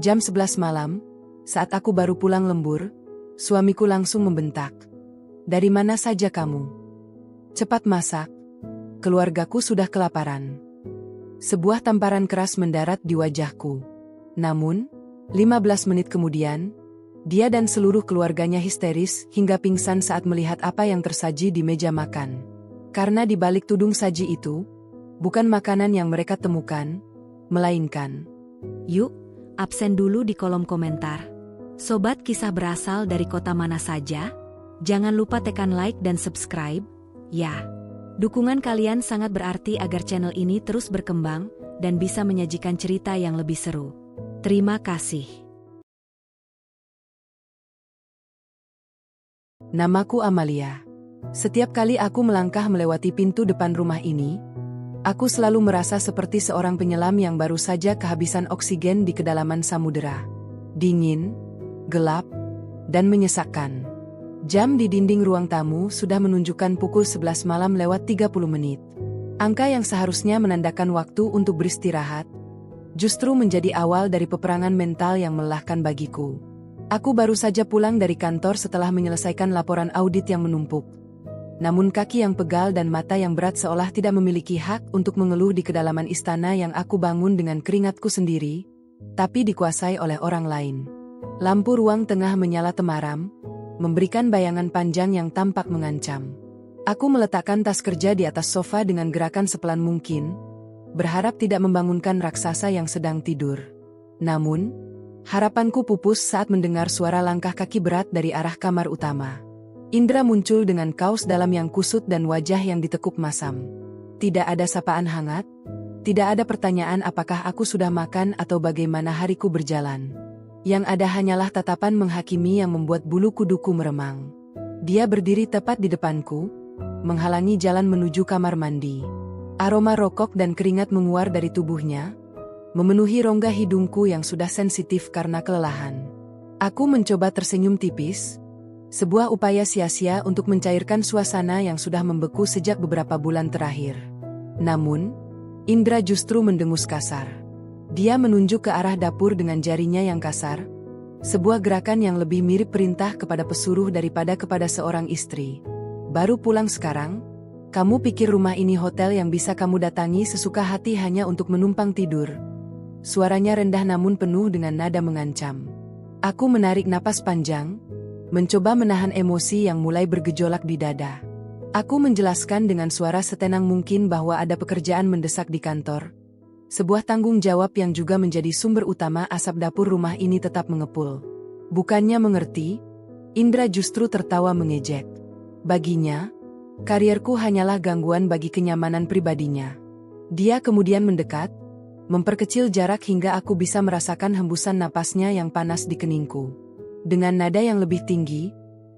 Jam 11 malam, saat aku baru pulang lembur, suamiku langsung membentak. "Dari mana saja kamu? Cepat masak. Keluargaku sudah kelaparan." Sebuah tamparan keras mendarat di wajahku. Namun, 15 menit kemudian, dia dan seluruh keluarganya histeris hingga pingsan saat melihat apa yang tersaji di meja makan. Karena di balik tudung saji itu, bukan makanan yang mereka temukan, melainkan. Yuk, absen dulu di kolom komentar. Sobat kisah berasal dari kota mana saja? Jangan lupa tekan like dan subscribe, ya. Dukungan kalian sangat berarti agar channel ini terus berkembang dan bisa menyajikan cerita yang lebih seru. Terima kasih. Namaku Amalia. Setiap kali aku melangkah melewati pintu depan rumah ini, aku selalu merasa seperti seorang penyelam yang baru saja kehabisan oksigen di kedalaman samudera. Dingin, gelap, dan menyesakkan. Jam di dinding ruang tamu sudah menunjukkan pukul 11 malam lewat 30 menit. Angka yang seharusnya menandakan waktu untuk beristirahat, justru menjadi awal dari peperangan mental yang melelahkan bagiku. Aku baru saja pulang dari kantor setelah menyelesaikan laporan audit yang menumpuk. Namun kaki yang pegal dan mata yang berat seolah tidak memiliki hak untuk mengeluh di kedalaman istana yang aku bangun dengan keringatku sendiri, tapi dikuasai oleh orang lain. Lampu ruang tengah menyala temaram, memberikan bayangan panjang yang tampak mengancam. Aku meletakkan tas kerja di atas sofa dengan gerakan sepelan mungkin, berharap tidak membangunkan raksasa yang sedang tidur. Namun, harapanku pupus saat mendengar suara langkah kaki berat dari arah kamar utama. Indra muncul dengan kaos dalam yang kusut dan wajah yang ditekuk masam. Tidak ada sapaan hangat, tidak ada pertanyaan apakah aku sudah makan atau bagaimana hariku berjalan. Yang ada hanyalah tatapan menghakimi yang membuat bulu kuduku meremang. Dia berdiri tepat di depanku, menghalangi jalan menuju kamar mandi. Aroma rokok dan keringat menguar dari tubuhnya, memenuhi rongga hidungku yang sudah sensitif karena kelelahan. Aku mencoba tersenyum tipis, sebuah upaya sia-sia untuk mencairkan suasana yang sudah membeku sejak beberapa bulan terakhir. Namun, Indra justru mendengus kasar. Dia menunjuk ke arah dapur dengan jarinya yang kasar, sebuah gerakan yang lebih mirip perintah kepada pesuruh daripada kepada seorang istri. "Baru pulang sekarang? Kamu pikir rumah ini hotel yang bisa kamu datangi sesuka hati hanya untuk menumpang tidur?" Suaranya rendah namun penuh dengan nada mengancam. Aku menarik napas panjang, mencoba menahan emosi yang mulai bergejolak di dada. Aku menjelaskan dengan suara setenang mungkin bahwa ada pekerjaan mendesak di kantor. Sebuah tanggung jawab yang juga menjadi sumber utama asap dapur rumah ini tetap mengepul. Bukannya mengerti, Indra justru tertawa mengejek. Baginya, karierku hanyalah gangguan bagi kenyamanan pribadinya. Dia kemudian mendekat, memperkecil jarak hingga aku bisa merasakan hembusan napasnya yang panas di keningku. Dengan nada yang lebih tinggi,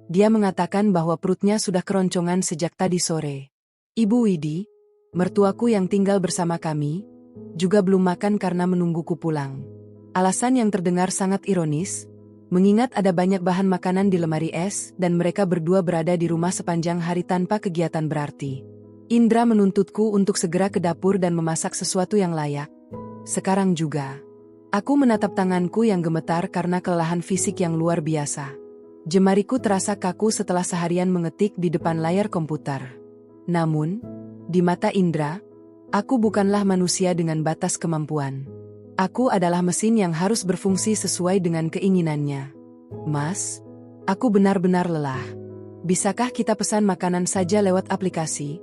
dia mengatakan bahwa perutnya sudah keroncongan sejak tadi sore. "Ibu Widi, mertuaku yang tinggal bersama kami, juga belum makan karena menungguku pulang." Alasan yang terdengar sangat ironis, mengingat ada banyak bahan makanan di lemari es dan mereka berdua berada di rumah sepanjang hari tanpa kegiatan berarti. Indra menuntutku untuk segera ke dapur dan memasak sesuatu yang layak. Sekarang juga. Aku menatap tanganku yang gemetar karena kelelahan fisik yang luar biasa. Jemariku terasa kaku setelah seharian mengetik di depan layar komputer. Namun, di mata Indra, aku bukanlah manusia dengan batas kemampuan. Aku adalah mesin yang harus berfungsi sesuai dengan keinginannya. "Mas, aku benar-benar lelah. Bisakah kita pesan makanan saja lewat aplikasi?"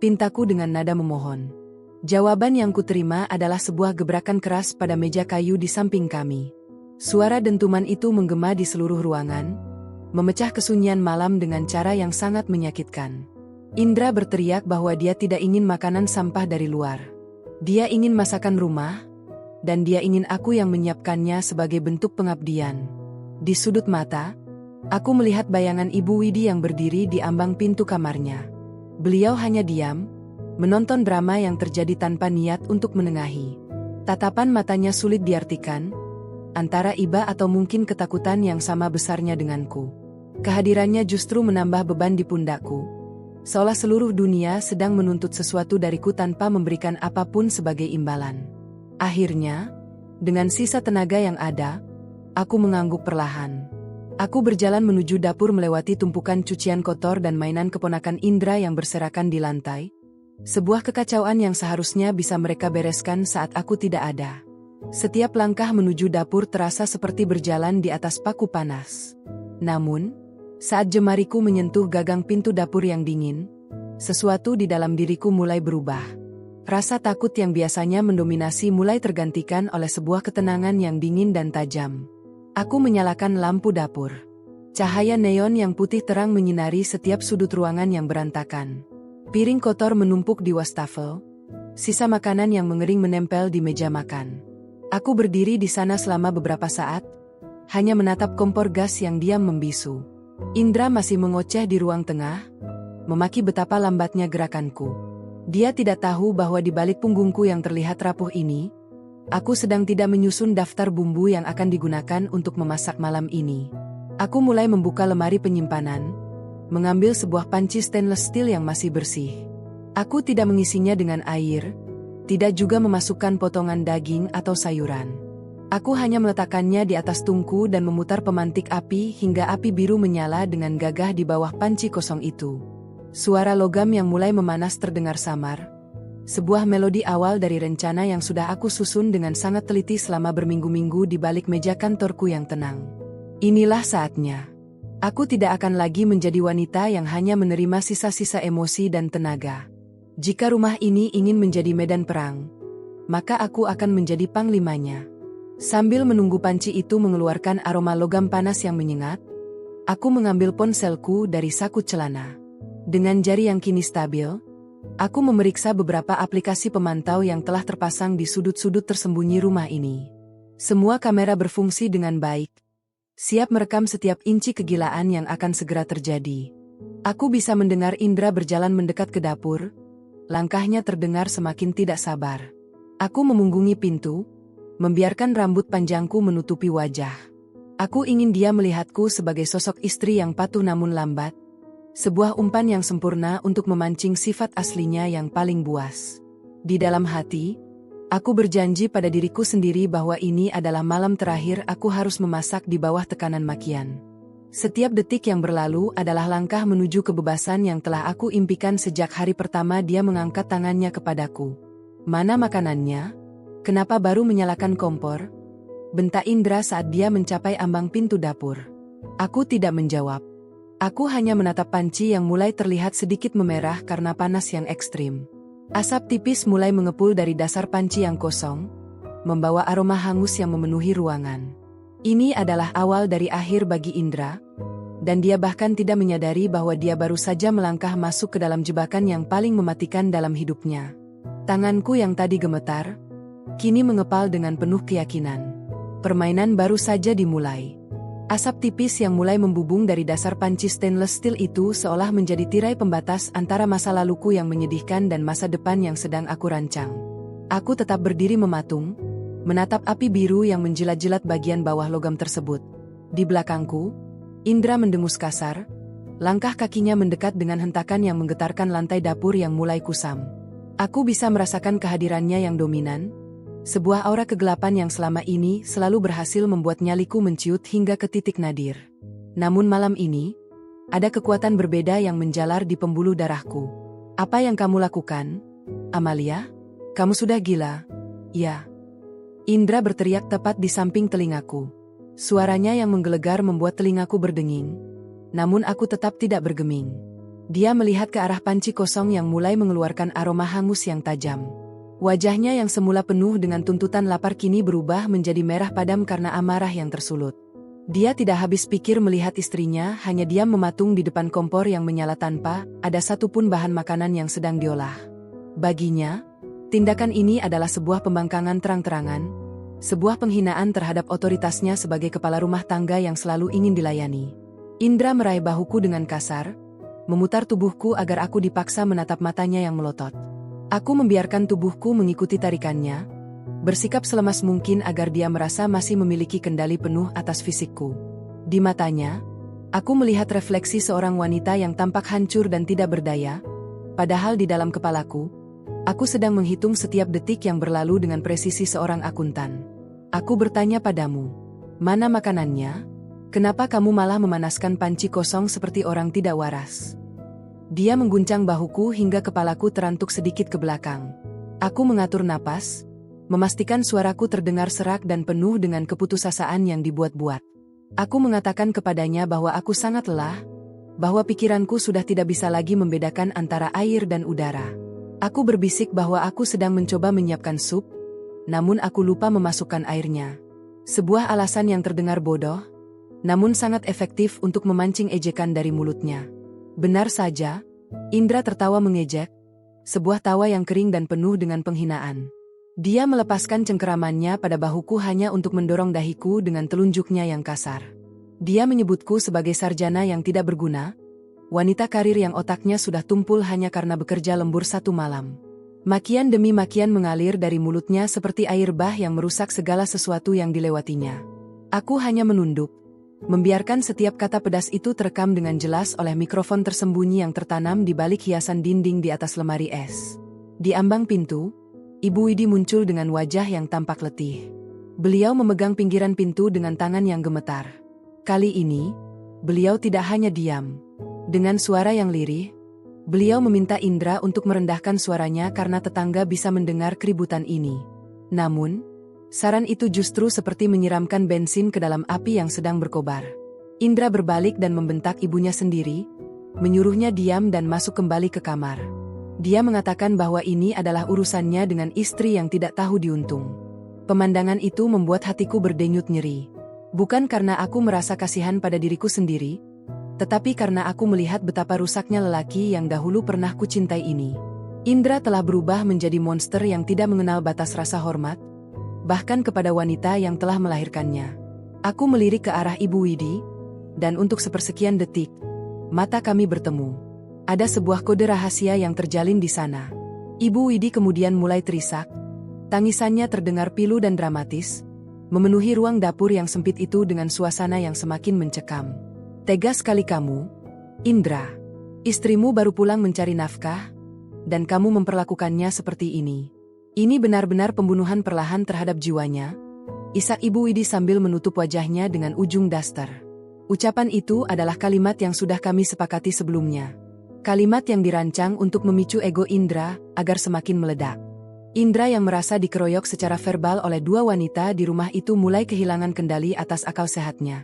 pintaku dengan nada memohon. Jawaban yang kuterima adalah sebuah gebrakan keras pada meja kayu di samping kami. Suara dentuman itu menggema di seluruh ruangan, memecah kesunyian malam dengan cara yang sangat menyakitkan. Indra berteriak bahwa dia tidak ingin makanan sampah dari luar. Dia ingin masakan rumah, dan dia ingin aku yang menyiapkannya sebagai bentuk pengabdian. Di sudut mata, aku melihat bayangan Ibu Widi yang berdiri di ambang pintu kamarnya. Beliau hanya diam, menonton drama yang terjadi tanpa niat untuk menengahi. Tatapan matanya sulit diartikan, antara iba atau mungkin ketakutan yang sama besarnya denganku. Kehadirannya justru menambah beban di pundakku, seolah seluruh dunia sedang menuntut sesuatu dariku tanpa memberikan apapun sebagai imbalan. Akhirnya, Dengan sisa tenaga yang ada, aku mengangguk perlahan. Aku berjalan menuju dapur melewati tumpukan cucian kotor dan mainan keponakan Indra yang berserakan di lantai. Sebuah kekacauan yang seharusnya bisa mereka bereskan saat aku tidak ada. Setiap langkah menuju dapur terasa seperti berjalan di atas paku panas. Namun, saat jemariku menyentuh gagang pintu dapur yang dingin, sesuatu di dalam diriku mulai berubah. Rasa takut yang biasanya mendominasi mulai tergantikan oleh sebuah ketenangan yang dingin dan tajam. Aku menyalakan lampu dapur. Cahaya neon yang putih terang menyinari setiap sudut ruangan yang berantakan. Piring kotor menumpuk di wastafel. Sisa makanan yang mengering menempel di meja makan. Aku berdiri di sana selama beberapa saat, hanya menatap kompor gas yang diam membisu. Indra masih mengoceh di ruang tengah, memaki betapa lambatnya gerakanku. Dia tidak tahu bahwa di balik punggungku yang terlihat rapuh ini, aku sedang tidak menyusun daftar bumbu yang akan digunakan untuk memasak malam ini. Aku mulai membuka lemari penyimpanan, mengambil sebuah panci stainless steel yang masih bersih. Aku tidak mengisinya dengan air, tidak juga memasukkan potongan daging atau sayuran. Aku hanya meletakkannya di atas tungku dan memutar pemantik api hingga api biru menyala dengan gagah di bawah panci kosong itu. Suara logam yang mulai memanas terdengar samar. Sebuah melodi awal dari rencana yang sudah aku susun dengan sangat teliti selama berminggu-minggu di balik meja kantorku yang tenang. Inilah saatnya. Aku tidak akan lagi menjadi wanita yang hanya menerima sisa-sisa emosi dan tenaga. Jika rumah ini ingin menjadi medan perang, maka aku akan menjadi panglimanya. Sambil menunggu panci itu mengeluarkan aroma logam panas yang menyengat, aku mengambil ponselku dari saku celana. Dengan jari yang kini stabil, aku memeriksa beberapa aplikasi pemantau yang telah terpasang di sudut-sudut tersembunyi rumah ini. Semua kamera berfungsi dengan baik, siap merekam setiap inci kegilaan yang akan segera terjadi. Aku bisa mendengar Indra berjalan mendekat ke dapur, langkahnya terdengar semakin tidak sabar. Aku memunggungi pintu, membiarkan rambut panjangku menutupi wajah. Aku ingin dia melihatku sebagai sosok istri yang patuh namun lambat, sebuah umpan yang sempurna untuk memancing sifat aslinya yang paling buas. Di dalam hati, aku berjanji pada diriku sendiri bahwa ini adalah malam terakhir aku harus memasak di bawah tekanan makian. Setiap detik yang berlalu adalah langkah menuju kebebasan yang telah aku impikan sejak hari pertama dia mengangkat tangannya kepadaku. Mana makanannya? Kenapa baru menyalakan kompor? Bentak Indra saat dia mencapai ambang pintu dapur. Aku tidak menjawab. Aku hanya menatap panci yang mulai terlihat sedikit memerah karena panas yang ekstrim. Asap tipis mulai mengepul dari dasar panci yang kosong, membawa aroma hangus yang memenuhi ruangan. Ini adalah awal dari akhir bagi Indra, dan dia bahkan tidak menyadari bahwa dia baru saja melangkah masuk ke dalam jebakan yang paling mematikan dalam hidupnya. Tanganku yang tadi gemetar, kini mengepal dengan penuh keyakinan. Permainan baru saja dimulai. Asap tipis yang mulai membubung dari dasar panci stainless steel itu seolah menjadi tirai pembatas antara masa laluku yang menyedihkan dan masa depan yang sedang aku rancang. Aku tetap berdiri mematung, menatap api biru yang menjilat-jilat bagian bawah logam tersebut. Di belakangku, Indra mendengus kasar, langkah kakinya mendekat dengan hentakan yang menggetarkan lantai dapur yang mulai kusam. Aku bisa merasakan kehadirannya yang dominan, sebuah aura kegelapan yang selama ini selalu berhasil membuat nyaliku menciut hingga ke titik nadir. Namun malam ini, ada kekuatan berbeda yang menjalar di pembuluh darahku. Apa yang kamu lakukan, Amalia? Kamu sudah gila? Ya. Indra berteriak tepat di samping telingaku. Suaranya yang menggelegar membuat telingaku berdenging. Namun aku tetap tidak bergeming. Dia melihat ke arah panci kosong yang mulai mengeluarkan aroma hangus yang tajam. Wajahnya yang semula penuh dengan tuntutan lapar kini berubah menjadi merah padam karena amarah yang tersulut. Dia tidak habis pikir melihat istrinya hanya diam mematung di depan kompor yang menyala tanpa ada satupun bahan makanan yang sedang diolah. Baginya, tindakan ini adalah sebuah pembangkangan terang-terangan, sebuah penghinaan terhadap otoritasnya sebagai kepala rumah tangga yang selalu ingin dilayani. Indra meraih bahuku dengan kasar, memutar tubuhku agar aku dipaksa menatap matanya yang melotot. Aku membiarkan tubuhku mengikuti tarikannya, bersikap selemas mungkin agar dia merasa masih memiliki kendali penuh atas fisikku. Di matanya, aku melihat refleksi seorang wanita yang tampak hancur dan tidak berdaya, padahal di dalam kepalaku, aku sedang menghitung setiap detik yang berlalu dengan presisi seorang akuntan. Aku bertanya padamu. Mana makanannya? Kenapa kamu malah memanaskan panci kosong seperti orang tidak waras? Dia mengguncang bahuku hingga kepalaku terantuk sedikit ke belakang. Aku mengatur napas, memastikan suaraku terdengar serak dan penuh dengan keputusasaan yang dibuat-buat. Aku mengatakan kepadanya bahwa aku sangat lelah, bahwa pikiranku sudah tidak bisa lagi membedakan antara air dan udara. Aku berbisik bahwa aku sedang mencoba menyiapkan sup, namun aku lupa memasukkan airnya. Sebuah alasan yang terdengar bodoh, namun sangat efektif untuk memancing ejekan dari mulutnya. Benar saja, Indra tertawa mengejek, sebuah tawa yang kering dan penuh dengan penghinaan. Dia melepaskan cengkeramannya pada bahuku hanya untuk mendorong dahiku dengan telunjuknya yang kasar. Dia menyebutku sebagai sarjana yang tidak berguna, wanita karir yang otaknya sudah tumpul hanya karena bekerja lembur satu malam. Makian demi makian mengalir dari mulutnya seperti air bah yang merusak segala sesuatu yang dilewatinya. Aku hanya menunduk, membiarkan setiap kata pedas itu terekam dengan jelas oleh mikrofon tersembunyi yang tertanam di balik hiasan dinding di atas lemari es. Di ambang pintu, Ibu Widi muncul dengan wajah yang tampak letih. Beliau memegang pinggiran pintu dengan tangan yang gemetar. Kali ini, beliau tidak hanya diam. Dengan suara yang lirih, beliau meminta Indra untuk merendahkan suaranya karena tetangga bisa mendengar keributan ini. Namun, saran itu justru seperti menyiramkan bensin ke dalam api yang sedang berkobar. Indra berbalik dan membentak ibunya sendiri, menyuruhnya diam dan masuk kembali ke kamar. Dia mengatakan bahwa ini adalah urusannya dengan istri yang tidak tahu diuntung. Pemandangan itu membuat hatiku berdenyut nyeri. Bukan karena aku merasa kasihan pada diriku sendiri, tetapi karena aku melihat betapa rusaknya lelaki yang dahulu pernah kucintai ini. Indra telah berubah menjadi monster yang tidak mengenal batas rasa hormat, bahkan kepada wanita yang telah melahirkannya. Aku melirik ke arah Ibu Widi, dan untuk sepersekian detik, mata kami bertemu. Ada sebuah kode rahasia yang terjalin di sana. Ibu Widi kemudian mulai terisak, tangisannya terdengar pilu dan dramatis, memenuhi ruang dapur yang sempit itu dengan suasana yang semakin mencekam. Tega sekali kamu, Indra. Istrimu baru pulang mencari nafkah, dan kamu memperlakukannya seperti ini. Ini benar-benar pembunuhan perlahan terhadap jiwanya, isak Ibu Widi sambil menutup wajahnya dengan ujung daster. Ucapan itu adalah kalimat yang sudah kami sepakati sebelumnya. Kalimat yang dirancang untuk memicu ego Indra agar semakin meledak. Indra yang merasa dikeroyok secara verbal oleh dua wanita di rumah itu mulai kehilangan kendali atas akal sehatnya.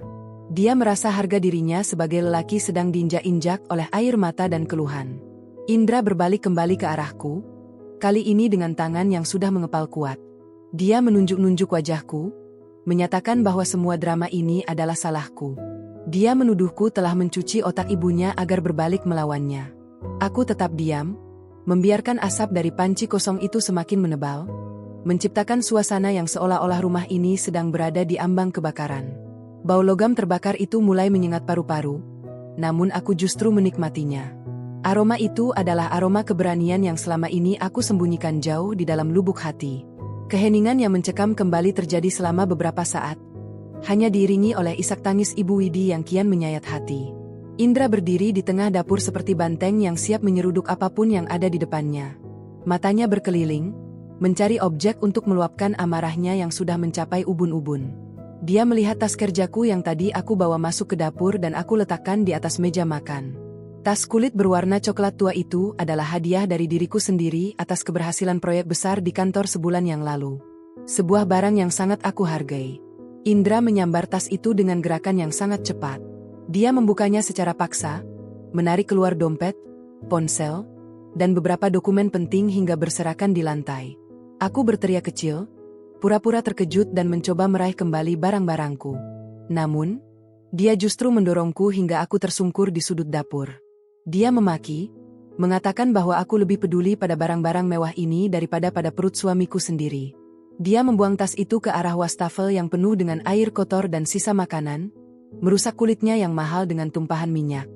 Dia merasa harga dirinya sebagai lelaki sedang diinjak-injak oleh air mata dan keluhan. Indra berbalik kembali ke arahku, kali ini dengan tangan yang sudah mengepal kuat. Dia menunjuk-nunjuk wajahku, menyatakan bahwa semua drama ini adalah salahku. Dia menuduhku telah mencuci otak ibunya agar berbalik melawannya. Aku tetap diam, membiarkan asap dari panci kosong itu semakin menebal, menciptakan suasana yang seolah-olah rumah ini sedang berada di ambang kebakaran. Bau logam terbakar itu mulai menyengat paru-paru, namun aku justru menikmatinya. Aroma itu adalah aroma keberanian yang selama ini aku sembunyikan jauh di dalam lubuk hati. Keheningan yang mencekam kembali terjadi selama beberapa saat, hanya diiringi oleh isak tangis Ibu Widi yang kian menyayat hati. Indra berdiri di tengah dapur seperti banteng yang siap menyeruduk apapun yang ada di depannya. Matanya berkeliling, mencari objek untuk meluapkan amarahnya yang sudah mencapai ubun-ubun. Dia melihat tas kerjaku yang tadi aku bawa masuk ke dapur dan aku letakkan di atas meja makan. Tas kulit berwarna coklat tua itu adalah hadiah dari diriku sendiri atas keberhasilan proyek besar di kantor sebulan yang lalu. Sebuah barang yang sangat aku hargai. Indra menyambar tas itu dengan gerakan yang sangat cepat. Dia membukanya secara paksa, menarik keluar dompet, ponsel, dan beberapa dokumen penting hingga berserakan di lantai. Aku berteriak kecil, pura-pura terkejut dan mencoba meraih kembali barang-barangku. Namun, dia justru mendorongku hingga aku tersungkur di sudut dapur. Dia memaki, mengatakan bahwa aku lebih peduli pada barang-barang mewah ini daripada pada perut suamiku sendiri. Dia membuang tas itu ke arah wastafel yang penuh dengan air kotor dan sisa makanan, merusak kulitnya yang mahal dengan tumpahan minyak.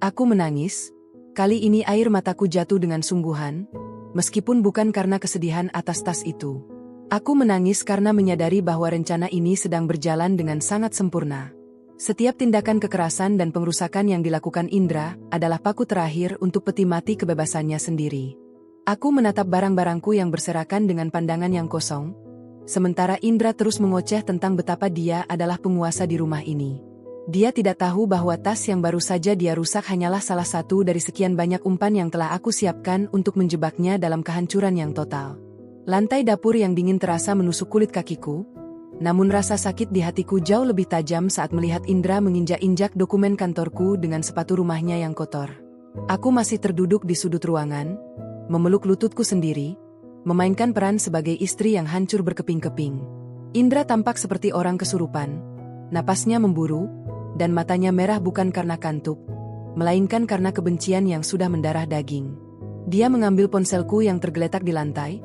Aku menangis, kali ini air mataku jatuh dengan sungguhan, meskipun bukan karena kesedihan atas tas itu. Aku menangis karena menyadari bahwa rencana ini sedang berjalan dengan sangat sempurna. Setiap tindakan kekerasan dan pengrusakan yang dilakukan Indra adalah paku terakhir untuk peti mati kebebasannya sendiri. Aku menatap barang-barangku yang berserakan dengan pandangan yang kosong, Sementara Indra terus mengoceh tentang betapa dia adalah penguasa di rumah ini. Dia tidak tahu bahwa tas yang baru saja dia rusak hanyalah salah satu dari sekian banyak umpan yang telah aku siapkan untuk menjebaknya dalam kehancuran yang total. Lantai dapur yang dingin terasa menusuk kulit kakiku, namun rasa sakit di hatiku jauh lebih tajam saat melihat Indra menginjak-injak dokumen kantorku dengan sepatu rumahnya yang kotor. Aku masih terduduk di sudut ruangan, memeluk lututku sendiri, memainkan peran sebagai istri yang hancur berkeping-keping. Indra tampak seperti orang kesurupan, napasnya memburu, dan matanya merah bukan karena kantuk, melainkan karena kebencian yang sudah mendarah daging. Dia mengambil ponselku yang tergeletak di lantai,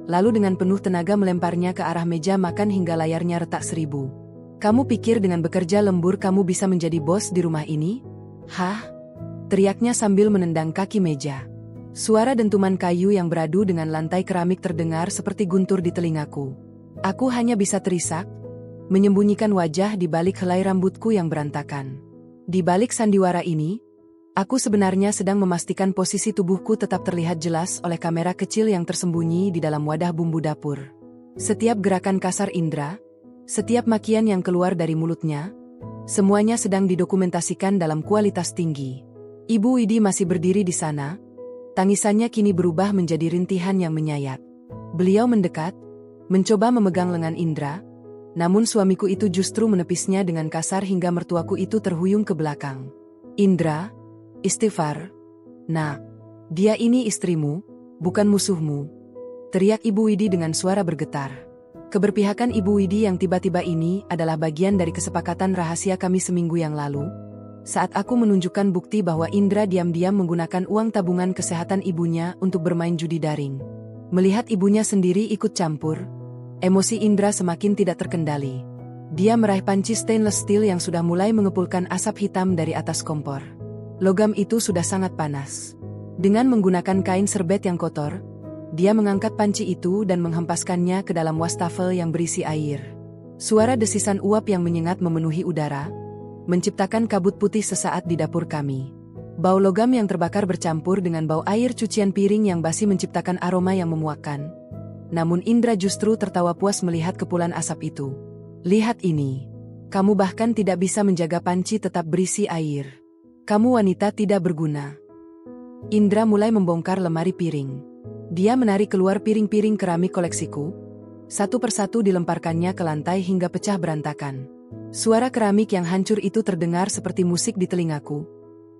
lalu dengan penuh tenaga melemparnya ke arah meja makan hingga layarnya retak 1000. Kamu pikir dengan bekerja lembur kamu bisa menjadi bos di rumah ini? Hah? Teriaknya sambil menendang kaki meja. Suara dentuman kayu yang beradu dengan lantai keramik terdengar seperti guntur di telingaku. Aku hanya bisa terisak, menyembunyikan wajah di balik helai rambutku yang berantakan. Di balik sandiwara ini, aku sebenarnya sedang memastikan posisi tubuhku tetap terlihat jelas oleh kamera kecil yang tersembunyi di dalam wadah bumbu dapur. Setiap gerakan kasar Indra, setiap makian yang keluar dari mulutnya, semuanya sedang didokumentasikan dalam kualitas tinggi. Ibu Widi masih berdiri di sana, tangisannya kini berubah menjadi rintihan yang menyayat. Beliau mendekat, mencoba memegang lengan Indra, namun suamiku itu justru menepisnya dengan kasar hingga mertuaku itu terhuyung ke belakang. Indra, istighfar. Nak, dia ini istrimu, bukan musuhmu. Teriak Ibu Widi dengan suara bergetar. Keberpihakan Ibu Widi yang tiba-tiba ini adalah bagian dari kesepakatan rahasia kami seminggu yang lalu. Saat aku menunjukkan bukti bahwa Indra diam-diam menggunakan uang tabungan kesehatan ibunya untuk bermain judi daring. Melihat ibunya sendiri ikut campur, emosi Indra semakin tidak terkendali. Dia meraih panci stainless steel yang sudah mulai mengepulkan asap hitam dari atas kompor. Logam itu sudah sangat panas. Dengan menggunakan kain serbet yang kotor, dia mengangkat panci itu dan menghempaskannya ke dalam wastafel yang berisi air. Suara desisan uap yang menyengat memenuhi udara, menciptakan kabut putih sesaat di dapur kami. Bau logam yang terbakar bercampur dengan bau air cucian piring yang basi menciptakan aroma yang memuakkan. Namun Indra justru tertawa puas melihat kepulan asap itu. Lihat ini. Kamu bahkan tidak bisa menjaga panci tetap berisi air. Kamu wanita tidak berguna. Indra mulai membongkar lemari piring. Dia menarik keluar piring-piring keramik koleksiku. Satu persatu dilemparkannya ke lantai hingga pecah berantakan. Suara keramik yang hancur itu terdengar seperti musik di telingaku.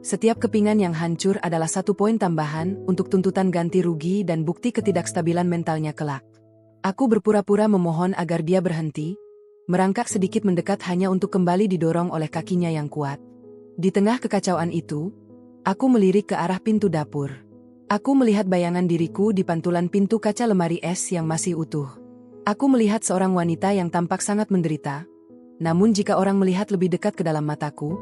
Setiap kepingan yang hancur adalah 1 poin tambahan untuk tuntutan ganti rugi dan bukti ketidakstabilan mentalnya kelak. Aku berpura-pura memohon agar dia berhenti, merangkak sedikit mendekat hanya untuk kembali didorong oleh kakinya yang kuat. Di tengah kekacauan itu, aku melirik ke arah pintu dapur. Aku melihat bayangan diriku di pantulan pintu kaca lemari es yang masih utuh. Aku melihat seorang wanita yang tampak sangat menderita. Namun jika orang melihat lebih dekat ke dalam mataku,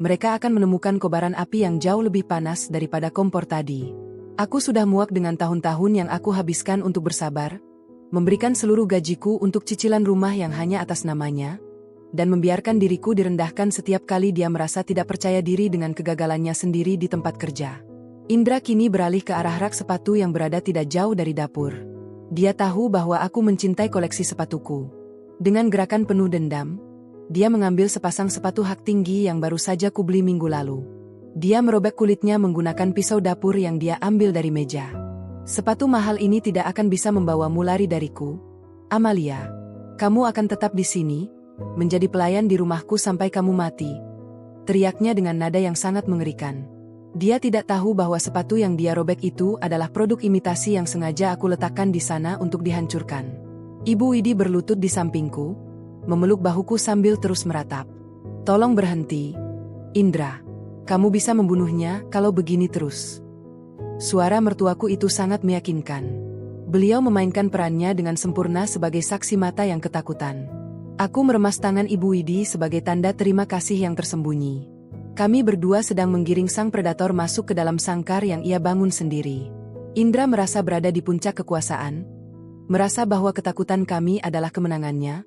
mereka akan menemukan kobaran api yang jauh lebih panas daripada kompor tadi. Aku sudah muak dengan tahun-tahun yang aku habiskan untuk bersabar, memberikan seluruh gajiku untuk cicilan rumah yang hanya atas namanya, dan membiarkan diriku direndahkan setiap kali dia merasa tidak percaya diri dengan kegagalannya sendiri di tempat kerja. Indra kini beralih ke arah rak sepatu yang berada tidak jauh dari dapur. Dia tahu bahwa aku mencintai koleksi sepatuku. Dengan gerakan penuh dendam, dia mengambil sepasang sepatu hak tinggi yang baru saja kubeli minggu lalu. Dia merobek kulitnya menggunakan pisau dapur yang dia ambil dari meja. Sepatu mahal ini tidak akan bisa membawamu lari dariku, Amalia. Kamu akan tetap di sini, menjadi pelayan di rumahku sampai kamu mati. Teriaknya dengan nada yang sangat mengerikan. Dia tidak tahu bahwa sepatu yang dia robek itu adalah produk imitasi yang sengaja aku letakkan di sana untuk dihancurkan. Ibu Widi berlutut di sampingku, memeluk bahuku sambil terus meratap. Tolong berhenti. Indra, kamu bisa membunuhnya kalau begini terus. Suara mertuaku itu sangat meyakinkan. Beliau memainkan perannya dengan sempurna sebagai saksi mata yang ketakutan. Aku meremas tangan Ibu Widi sebagai tanda terima kasih yang tersembunyi. Kami berdua sedang menggiring sang predator masuk ke dalam sangkar yang ia bangun sendiri. Indra merasa berada di puncak kekuasaan, merasa bahwa ketakutan kami adalah kemenangannya,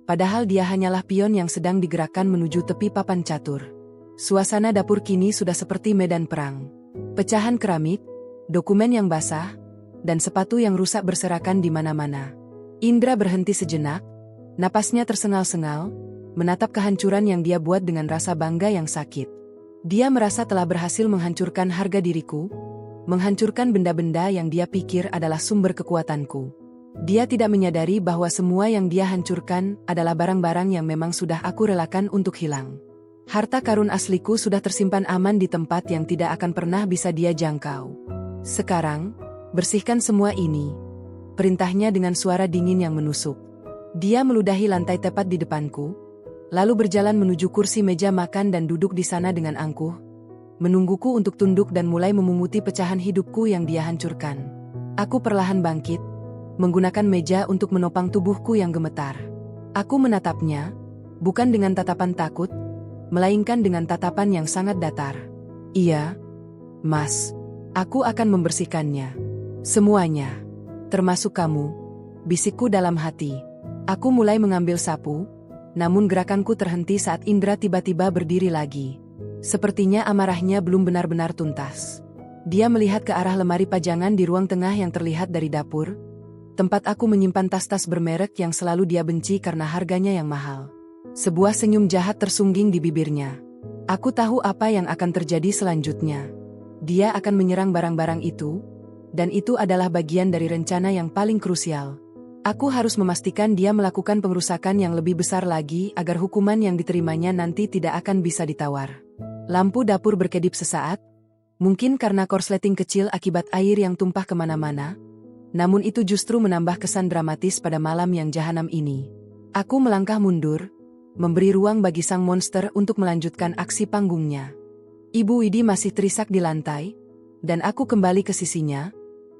padahal dia hanyalah pion yang sedang digerakkan menuju tepi papan catur. Suasana dapur kini sudah seperti medan perang. Pecahan keramik, dokumen yang basah, dan sepatu yang rusak berserakan di mana-mana. Indra berhenti sejenak, napasnya tersengal-sengal, menatap kehancuran yang dia buat dengan rasa bangga yang sakit. Dia merasa telah berhasil menghancurkan harga diriku, menghancurkan benda-benda yang dia pikir adalah sumber kekuatanku. Dia tidak menyadari bahwa semua yang dia hancurkan adalah barang-barang yang memang sudah aku relakan untuk hilang. Harta karun asliku sudah tersimpan aman di tempat yang tidak akan pernah bisa dia jangkau. Sekarang, bersihkan semua ini, perintahnya dengan suara dingin yang menusuk. Dia meludahi lantai tepat di depanku, lalu berjalan menuju kursi meja makan dan duduk di sana dengan angkuh, menungguku untuk tunduk dan mulai memunguti pecahan hidupku yang dia hancurkan. Aku perlahan bangkit, menggunakan meja untuk menopang tubuhku yang gemetar. Aku menatapnya, bukan dengan tatapan takut, melainkan dengan tatapan yang sangat datar. Iya, Mas, aku akan membersihkannya. Semuanya, termasuk kamu, bisikku dalam hati. Aku mulai mengambil sapu, namun gerakanku terhenti saat Indra tiba-tiba berdiri lagi. Sepertinya amarahnya belum benar-benar tuntas. Dia melihat ke arah lemari pajangan di ruang tengah yang terlihat dari dapur, tempat aku menyimpan tas-tas bermerek yang selalu dia benci karena harganya yang mahal. Sebuah senyum jahat tersungging di bibirnya. Aku tahu apa yang akan terjadi selanjutnya. Dia akan menyerang barang-barang itu, dan itu adalah bagian dari rencana yang paling krusial. Aku harus memastikan dia melakukan pengerusakan yang lebih besar lagi agar hukuman yang diterimanya nanti tidak akan bisa ditawar. Lampu dapur berkedip sesaat, mungkin karena korsleting kecil akibat air yang tumpah kemana-mana, namun itu justru menambah kesan dramatis pada malam yang jahanam ini. Aku melangkah mundur, memberi ruang bagi sang monster untuk melanjutkan aksi panggungnya. Ibu Widi masih terisak di lantai, dan aku kembali ke sisinya,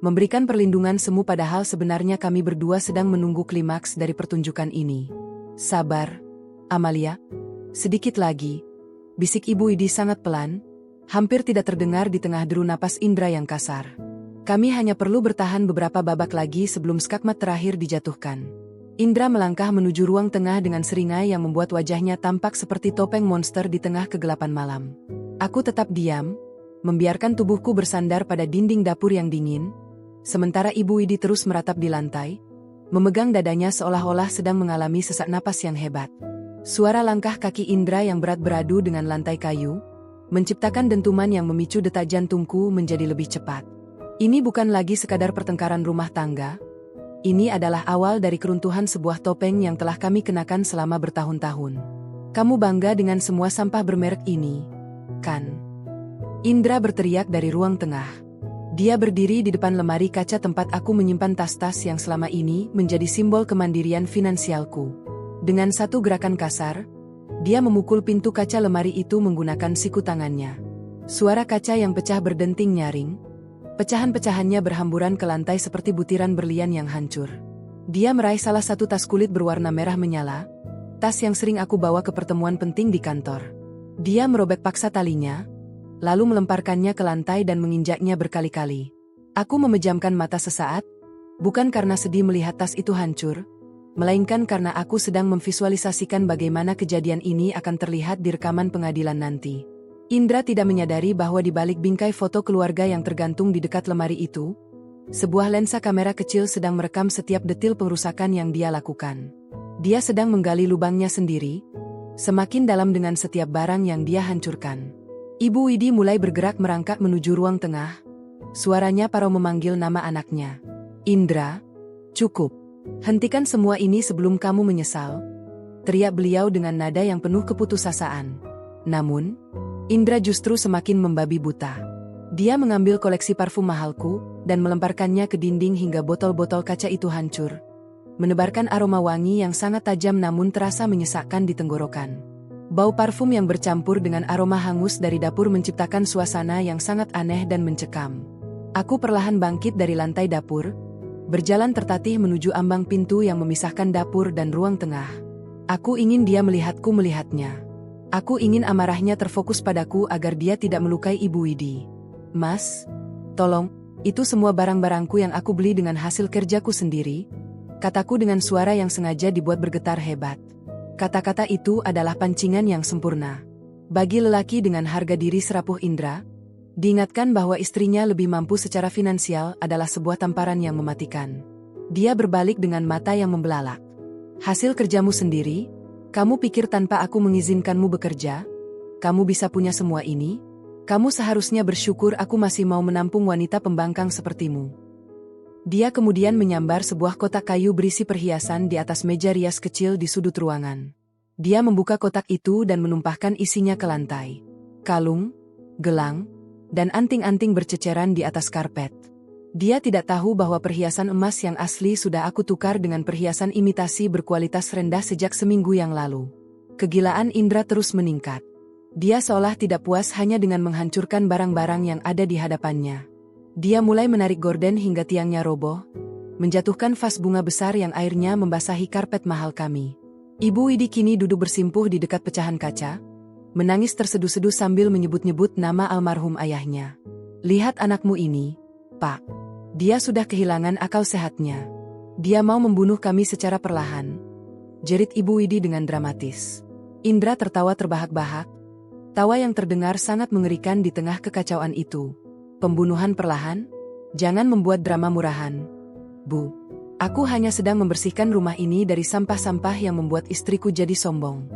memberikan perlindungan semu padahal sebenarnya kami berdua sedang menunggu klimaks dari pertunjukan ini. Sabar, Amalia. Sedikit lagi, bisik Ibu Widi sangat pelan, hampir tidak terdengar di tengah deru napas Indra yang kasar. Kami hanya perlu bertahan beberapa babak lagi sebelum skakmat terakhir dijatuhkan. Indra melangkah menuju ruang tengah dengan seringai yang membuat wajahnya tampak seperti topeng monster di tengah kegelapan malam. Aku tetap diam, membiarkan tubuhku bersandar pada dinding dapur yang dingin, sementara Ibu Widi terus meratap di lantai, memegang dadanya seolah-olah sedang mengalami sesak napas yang hebat. Suara langkah kaki Indra yang berat beradu dengan lantai kayu, menciptakan dentuman yang memicu detak jantungku menjadi lebih cepat. Ini bukan lagi sekadar pertengkaran rumah tangga. Ini adalah awal dari keruntuhan sebuah topeng yang telah kami kenakan selama bertahun-tahun. Kamu bangga dengan semua sampah bermerek ini, kan? Indra berteriak dari ruang tengah. Dia berdiri di depan lemari kaca tempat aku menyimpan tas-tas yang selama ini menjadi simbol kemandirian finansialku. Dengan satu gerakan kasar, dia memukul pintu kaca lemari itu menggunakan siku tangannya. Suara kaca yang pecah berdenting nyaring. Pecahan-pecahannya berhamburan ke lantai seperti butiran berlian yang hancur. Dia meraih salah satu tas kulit berwarna merah menyala, tas yang sering aku bawa ke pertemuan penting di kantor. Dia merobek paksa talinya, lalu melemparkannya ke lantai dan menginjaknya berkali-kali. Aku memejamkan mata sesaat, bukan karena sedih melihat tas itu hancur, melainkan karena aku sedang memvisualisasikan bagaimana kejadian ini akan terlihat di rekaman pengadilan nanti. Indra tidak menyadari bahwa di balik bingkai foto keluarga yang tergantung di dekat lemari itu, sebuah lensa kamera kecil sedang merekam setiap detil pengerusakan yang dia lakukan. Dia sedang menggali lubangnya sendiri, semakin dalam dengan setiap barang yang dia hancurkan. Ibu Widi mulai bergerak merangkak menuju ruang tengah. Suaranya parau memanggil nama anaknya. Indra, cukup. Hentikan semua ini sebelum kamu menyesal, teriak beliau dengan nada yang penuh keputusasaan. Namun, Indra justru semakin membabi buta. Dia mengambil koleksi parfum mahalku dan melemparkannya ke dinding hingga botol-botol kaca itu hancur, menebarkan aroma wangi yang sangat tajam namun terasa menyesakkan di tenggorokan. Bau parfum yang bercampur dengan aroma hangus dari dapur menciptakan suasana yang sangat aneh dan mencekam. Aku perlahan bangkit dari lantai dapur, berjalan tertatih menuju ambang pintu yang memisahkan dapur dan ruang tengah. Aku ingin dia melihatnya. Aku ingin amarahnya terfokus padaku agar dia tidak melukai Ibu Widi. Mas, tolong, itu semua barang-barangku yang aku beli dengan hasil kerjaku sendiri, kataku dengan suara yang sengaja dibuat bergetar hebat. Kata-kata itu adalah pancingan yang sempurna. Bagi lelaki dengan harga diri serapuh Indra, diingatkan bahwa istrinya lebih mampu secara finansial adalah sebuah tamparan yang mematikan. Dia berbalik dengan mata yang membelalak. Hasil kerjamu sendiri? Kamu pikir tanpa aku mengizinkanmu bekerja? Kamu bisa punya semua ini? Kamu seharusnya bersyukur aku masih mau menampung wanita pembangkang sepertimu. Dia kemudian menyambar sebuah kotak kayu berisi perhiasan di atas meja rias kecil di sudut ruangan. Dia membuka kotak itu dan menumpahkan isinya ke lantai. Kalung, gelang, dan anting-anting berceceran di atas karpet. Dia tidak tahu bahwa perhiasan emas yang asli sudah aku tukar dengan perhiasan imitasi berkualitas rendah sejak seminggu yang lalu. Kegilaan Indra terus meningkat. Dia seolah tidak puas hanya dengan menghancurkan barang-barang yang ada di hadapannya. Dia mulai menarik gorden hingga tiangnya roboh, menjatuhkan vas bunga besar yang airnya membasahi karpet mahal kami. Ibu Widi kini duduk bersimpuh di dekat pecahan kaca, menangis terseduh-seduh sambil menyebut-nyebut nama almarhum ayahnya. Lihat anakmu ini, Pak. Dia sudah kehilangan akal sehatnya. Dia mau membunuh kami secara perlahan, jerit Ibu Widi dengan dramatis. Indra tertawa terbahak-bahak. Tawa yang terdengar sangat mengerikan di tengah kekacauan itu. Pembunuhan perlahan? Jangan membuat drama murahan. Bu, aku hanya sedang membersihkan rumah ini dari sampah-sampah yang membuat istriku jadi sombong.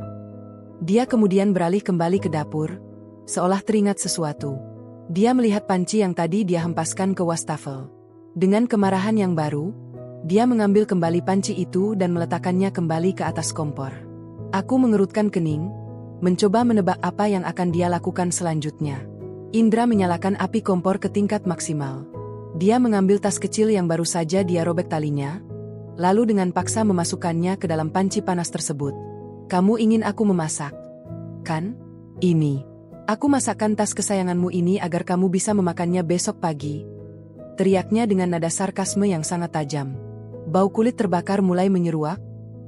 Dia kemudian beralih kembali ke dapur, seolah teringat sesuatu. Dia melihat panci yang tadi dia hempaskan ke wastafel. Dengan kemarahan yang baru, dia mengambil kembali panci itu dan meletakkannya kembali ke atas kompor. Aku mengerutkan kening, mencoba menebak apa yang akan dia lakukan selanjutnya. Indra menyalakan api kompor ke tingkat maksimal. Dia mengambil tas kecil yang baru saja dia robek talinya, lalu dengan paksa memasukkannya ke dalam panci panas tersebut. Kamu ingin aku memasak? Kan? Ini. Aku masakkan tas kesayanganmu ini agar kamu bisa memakannya besok pagi. Teriaknya dengan nada sarkasme yang sangat tajam. Bau kulit terbakar mulai menyeruak,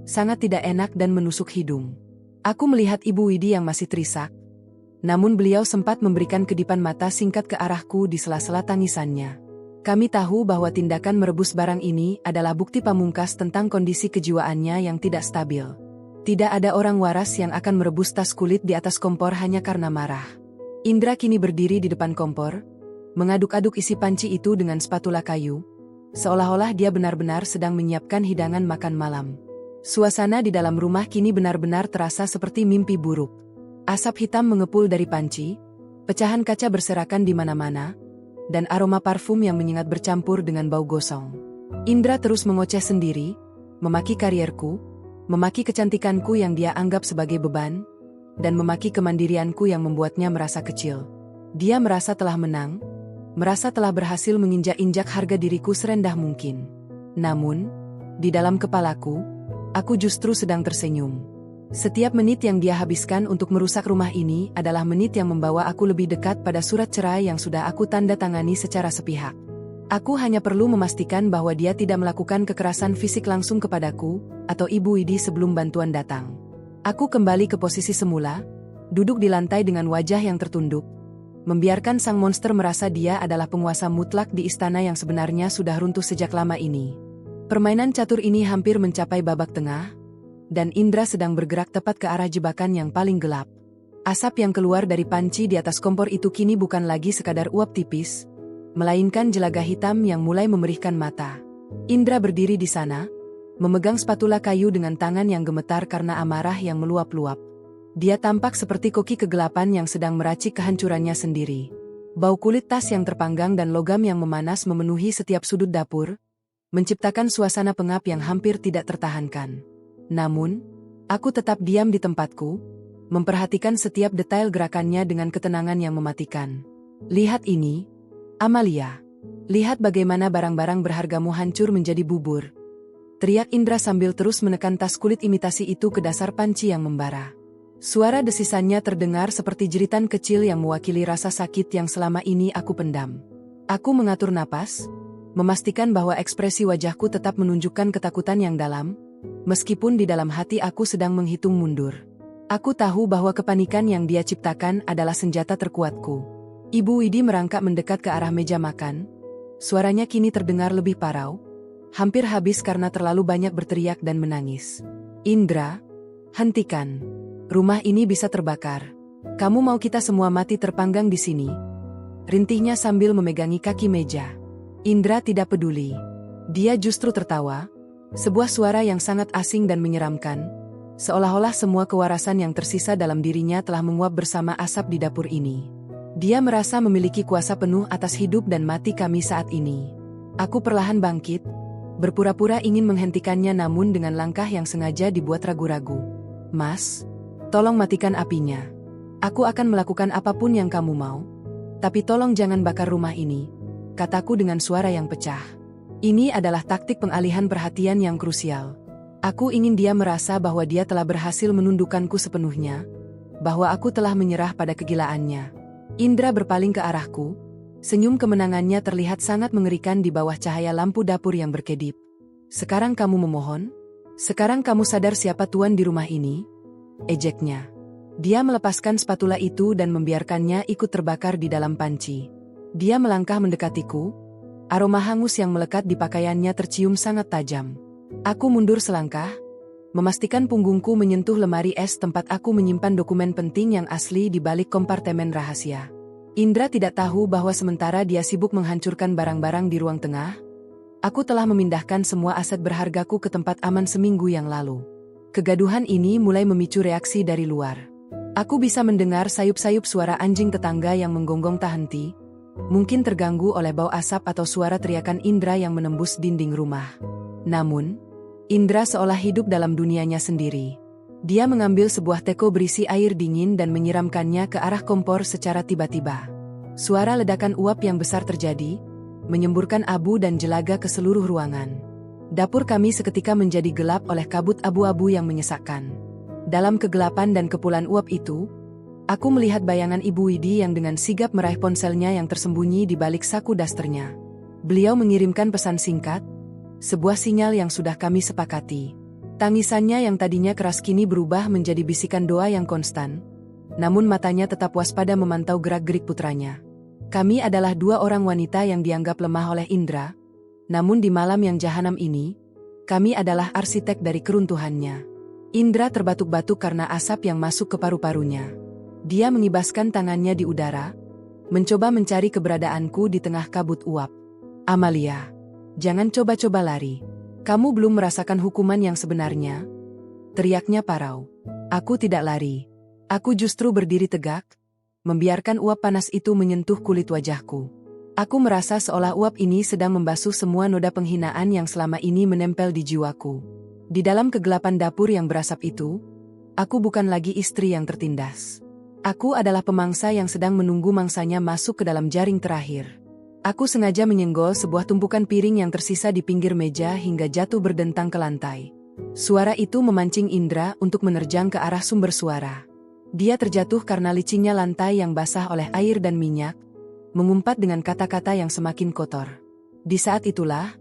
sangat tidak enak dan menusuk hidung. Aku melihat Ibu Widi yang masih terisak, namun beliau sempat memberikan kedipan mata singkat ke arahku di sela-sela tangisannya. Kami tahu bahwa tindakan merebus barang ini adalah bukti pamungkas tentang kondisi kejiwaannya yang tidak stabil. Tidak ada orang waras yang akan merebus tas kulit di atas kompor hanya karena marah. Indra kini berdiri di depan kompor, mengaduk-aduk isi panci itu dengan spatula kayu, seolah-olah dia benar-benar sedang menyiapkan hidangan makan malam. Suasana di dalam rumah kini benar-benar terasa seperti mimpi buruk. Asap hitam mengepul dari panci, pecahan kaca berserakan di mana-mana, dan aroma parfum yang menyengat bercampur dengan bau gosong. Indra terus mengoceh sendiri, memaki karierku, memaki kecantikanku yang dia anggap sebagai beban, dan memaki kemandirianku yang membuatnya merasa kecil. Dia merasa telah menang, merasa telah berhasil menginjak-injak harga diriku serendah mungkin. Namun, di dalam kepalaku, aku justru sedang tersenyum. Setiap menit yang dia habiskan untuk merusak rumah ini adalah menit yang membawa aku lebih dekat pada surat cerai yang sudah aku tanda tangani secara sepihak. Aku hanya perlu memastikan bahwa dia tidak melakukan kekerasan fisik langsung kepadaku, atau Ibu Widi sebelum bantuan datang. Aku kembali ke posisi semula, duduk di lantai dengan wajah yang tertunduk, membiarkan sang monster merasa dia adalah penguasa mutlak di istana yang sebenarnya sudah runtuh sejak lama ini. Permainan catur ini hampir mencapai babak tengah, dan Indra sedang bergerak tepat ke arah jebakan yang paling gelap. Asap yang keluar dari panci di atas kompor itu kini bukan lagi sekadar uap tipis, melainkan jelaga hitam yang mulai memerihkan mata. Indra berdiri di sana, memegang spatula kayu dengan tangan yang gemetar karena amarah yang meluap-luap. Dia tampak seperti koki kegelapan yang sedang meracik kehancurannya sendiri. Bau kulit tas yang terpanggang dan logam yang memanas memenuhi setiap sudut dapur, menciptakan suasana pengap yang hampir tidak tertahankan. Namun, aku tetap diam di tempatku, memperhatikan setiap detail gerakannya dengan ketenangan yang mematikan. Lihat ini, Amalia. Lihat bagaimana barang-barang berhargamu hancur menjadi bubur. Teriak Indra sambil terus menekan tas kulit imitasi itu ke dasar panci yang membara. Suara desisannya terdengar seperti jeritan kecil yang mewakili rasa sakit yang selama ini aku pendam. Aku mengatur napas, memastikan bahwa ekspresi wajahku tetap menunjukkan ketakutan yang dalam, meskipun di dalam hati aku sedang menghitung mundur. Aku tahu bahwa kepanikan yang dia ciptakan adalah senjata terkuatku. Ibu Widi merangkak mendekat ke arah meja makan. Suaranya kini terdengar lebih parau, hampir habis karena terlalu banyak berteriak dan menangis. Indra, hentikan. Rumah ini bisa terbakar. Kamu mau kita semua mati terpanggang di sini? Rintihnya sambil memegangi kaki meja. Indra tidak peduli. Dia justru tertawa, sebuah suara yang sangat asing dan menyeramkan, seolah-olah semua kewarasan yang tersisa dalam dirinya telah menguap bersama asap di dapur ini. Dia merasa memiliki kuasa penuh atas hidup dan mati kami saat ini. Aku perlahan bangkit, berpura-pura ingin menghentikannya namun dengan langkah yang sengaja dibuat ragu-ragu. Mas, tolong matikan apinya. Aku akan melakukan apapun yang kamu mau. Tapi tolong jangan bakar rumah ini, kataku dengan suara yang pecah. Ini adalah taktik pengalihan perhatian yang krusial. Aku ingin dia merasa bahwa dia telah berhasil menundukkanku sepenuhnya, bahwa aku telah menyerah pada kegilaannya. Indra berpaling ke arahku, senyum kemenangannya terlihat sangat mengerikan di bawah cahaya lampu dapur yang berkedip. Sekarang kamu memohon? Sekarang kamu sadar siapa tuan di rumah ini? Ejeknya. Dia melepaskan spatula itu dan membiarkannya ikut terbakar di dalam panci. Dia melangkah mendekatiku. Aroma hangus yang melekat di pakaiannya tercium sangat tajam. Aku mundur selangkah, memastikan punggungku menyentuh lemari es tempat aku menyimpan dokumen penting yang asli di balik kompartemen rahasia. Indra tidak tahu bahwa sementara dia sibuk menghancurkan barang-barang di ruang tengah, aku telah memindahkan semua aset berhargaku ke tempat aman seminggu yang lalu. Kegaduhan ini mulai memicu reaksi dari luar. Aku bisa mendengar sayup-sayup suara anjing tetangga yang menggonggong tak henti, mungkin terganggu oleh bau asap atau suara teriakan Indra yang menembus dinding rumah. Namun, Indra seolah hidup dalam dunianya sendiri. Dia mengambil sebuah teko berisi air dingin dan menyiramkannya ke arah kompor secara tiba-tiba. Suara ledakan uap yang besar terjadi, menyemburkan abu dan jelaga ke seluruh ruangan. Dapur kami seketika menjadi gelap oleh kabut abu-abu yang menyesakkan. Dalam kegelapan dan kepulan uap itu, aku melihat bayangan Ibu Widi yang dengan sigap meraih ponselnya yang tersembunyi di balik saku dasternya. Beliau mengirimkan pesan singkat, sebuah sinyal yang sudah kami sepakati. Tangisannya yang tadinya keras kini berubah menjadi bisikan doa yang konstan, namun matanya tetap waspada memantau gerak-gerik putranya. Kami adalah dua orang wanita yang dianggap lemah oleh Indra, namun di malam yang jahanam ini, kami adalah arsitek dari keruntuhannya. Indra terbatuk-batuk karena asap yang masuk ke paru-parunya. Dia mengibaskan tangannya di udara, mencoba mencari keberadaanku di tengah kabut uap. Amalia, jangan coba-coba lari. Kamu belum merasakan hukuman yang sebenarnya, teriaknya parau. Aku tidak lari. Aku justru berdiri tegak, membiarkan uap panas itu menyentuh kulit wajahku. Aku merasa seolah uap ini sedang membasuh semua noda penghinaan yang selama ini menempel di jiwaku. Di dalam kegelapan dapur yang berasap itu, aku bukan lagi istri yang tertindas. Aku adalah pemangsa yang sedang menunggu mangsanya masuk ke dalam jaring terakhir. Aku sengaja menyenggol sebuah tumpukan piring yang tersisa di pinggir meja hingga jatuh berdentang ke lantai. Suara itu memancing Indra untuk menerjang ke arah sumber suara. Dia terjatuh karena licinnya lantai yang basah oleh air dan minyak, mengumpat dengan kata-kata yang semakin kotor. Di saat itulah,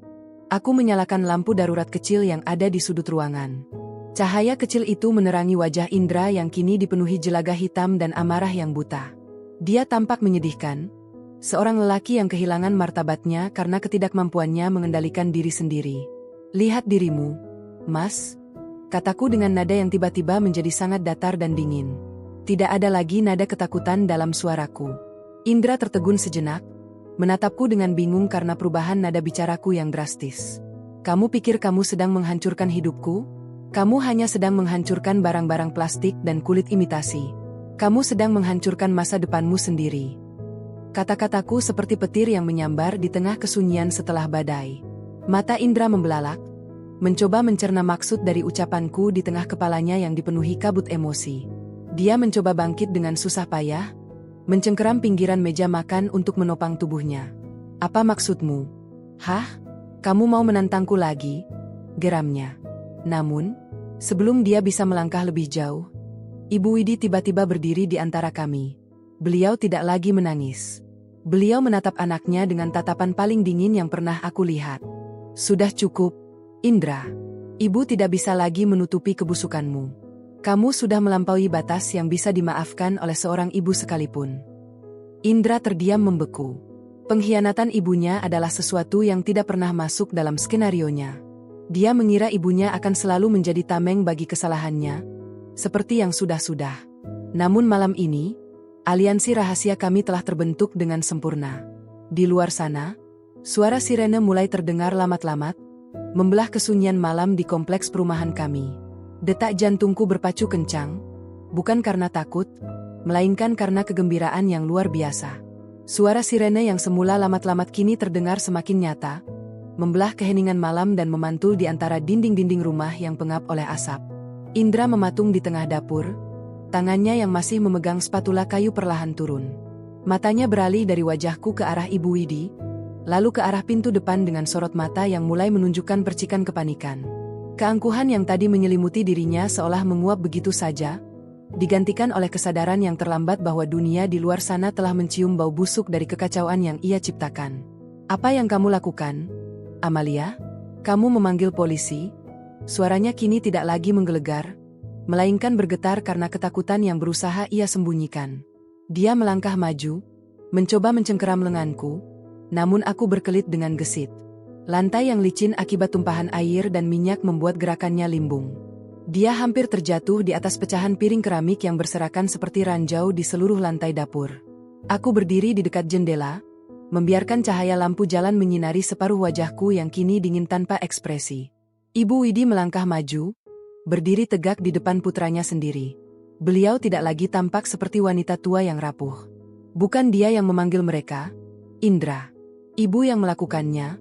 aku menyalakan lampu darurat kecil yang ada di sudut ruangan. Cahaya kecil itu menerangi wajah Indra yang kini dipenuhi jelaga hitam dan amarah yang buta. Dia tampak menyedihkan, seorang lelaki yang kehilangan martabatnya karena ketidakmampuannya mengendalikan diri sendiri. Lihat dirimu, Mas, kataku dengan nada yang tiba-tiba menjadi sangat datar dan dingin. Tidak ada lagi nada ketakutan dalam suaraku. Indra tertegun sejenak, menatapku dengan bingung karena perubahan nada bicaraku yang drastis. Kamu pikir kamu sedang menghancurkan hidupku? Kamu hanya sedang menghancurkan barang-barang plastik dan kulit imitasi. Kamu sedang menghancurkan masa depanmu sendiri. Kata-kataku seperti petir yang menyambar di tengah kesunyian setelah badai. Mata Indra membelalak, mencoba mencerna maksud dari ucapanku di tengah kepalanya yang dipenuhi kabut emosi. Dia mencoba bangkit dengan susah payah, mencengkeram pinggiran meja makan untuk menopang tubuhnya. Apa maksudmu? Hah? Kamu mau menantangku lagi? Geramnya. Namun, sebelum dia bisa melangkah lebih jauh, Ibu Widi tiba-tiba berdiri di antara kami. Beliau tidak lagi menangis. Beliau menatap anaknya dengan tatapan paling dingin yang pernah aku lihat. Sudah cukup, Indra. Ibu tidak bisa lagi menutupi kebusukanmu. Kamu sudah melampaui batas yang bisa dimaafkan oleh seorang ibu sekalipun. Indra terdiam membeku. Pengkhianatan ibunya adalah sesuatu yang tidak pernah masuk dalam skenarionya. Dia mengira ibunya akan selalu menjadi tameng bagi kesalahannya, seperti yang sudah-sudah. Namun malam ini, aliansi rahasia kami telah terbentuk dengan sempurna. Di luar sana, Suara sirene mulai terdengar lamat-lamat, membelah kesunyian malam di kompleks perumahan kami. Detak jantungku berpacu kencang, bukan karena takut, melainkan karena kegembiraan yang luar biasa. Suara sirene yang semula lamat-lamat kini terdengar semakin nyata, membelah keheningan malam dan memantul di antara dinding-dinding rumah yang pengap oleh asap. Indra mematung di tengah dapur, tangannya yang masih memegang spatula kayu perlahan turun. Matanya beralih dari wajahku ke arah Ibu Widi, lalu ke arah pintu depan dengan sorot mata yang mulai menunjukkan percikan kepanikan. Keangkuhan yang tadi menyelimuti dirinya seolah menguap begitu saja, digantikan oleh kesadaran yang terlambat bahwa dunia di luar sana telah mencium bau busuk dari kekacauan yang ia ciptakan. "Apa yang kamu lakukan, Amalia? Kamu memanggil polisi?" Suaranya kini tidak lagi menggelegar, melainkan bergetar karena ketakutan yang berusaha ia sembunyikan. Dia melangkah maju, mencoba mencengkeram lenganku, namun aku berkelit dengan gesit. Lantai yang licin akibat tumpahan air dan minyak membuat gerakannya limbung. Dia hampir terjatuh di atas pecahan piring keramik yang berserakan seperti ranjau di seluruh lantai dapur. Aku berdiri di dekat jendela, membiarkan cahaya lampu jalan menyinari separuh wajahku yang kini dingin tanpa ekspresi. Ibu Widi melangkah maju, berdiri tegak di depan putranya sendiri. Beliau tidak lagi tampak seperti wanita tua yang rapuh. Bukan dia yang memanggil mereka, Indra. Ibu yang melakukannya,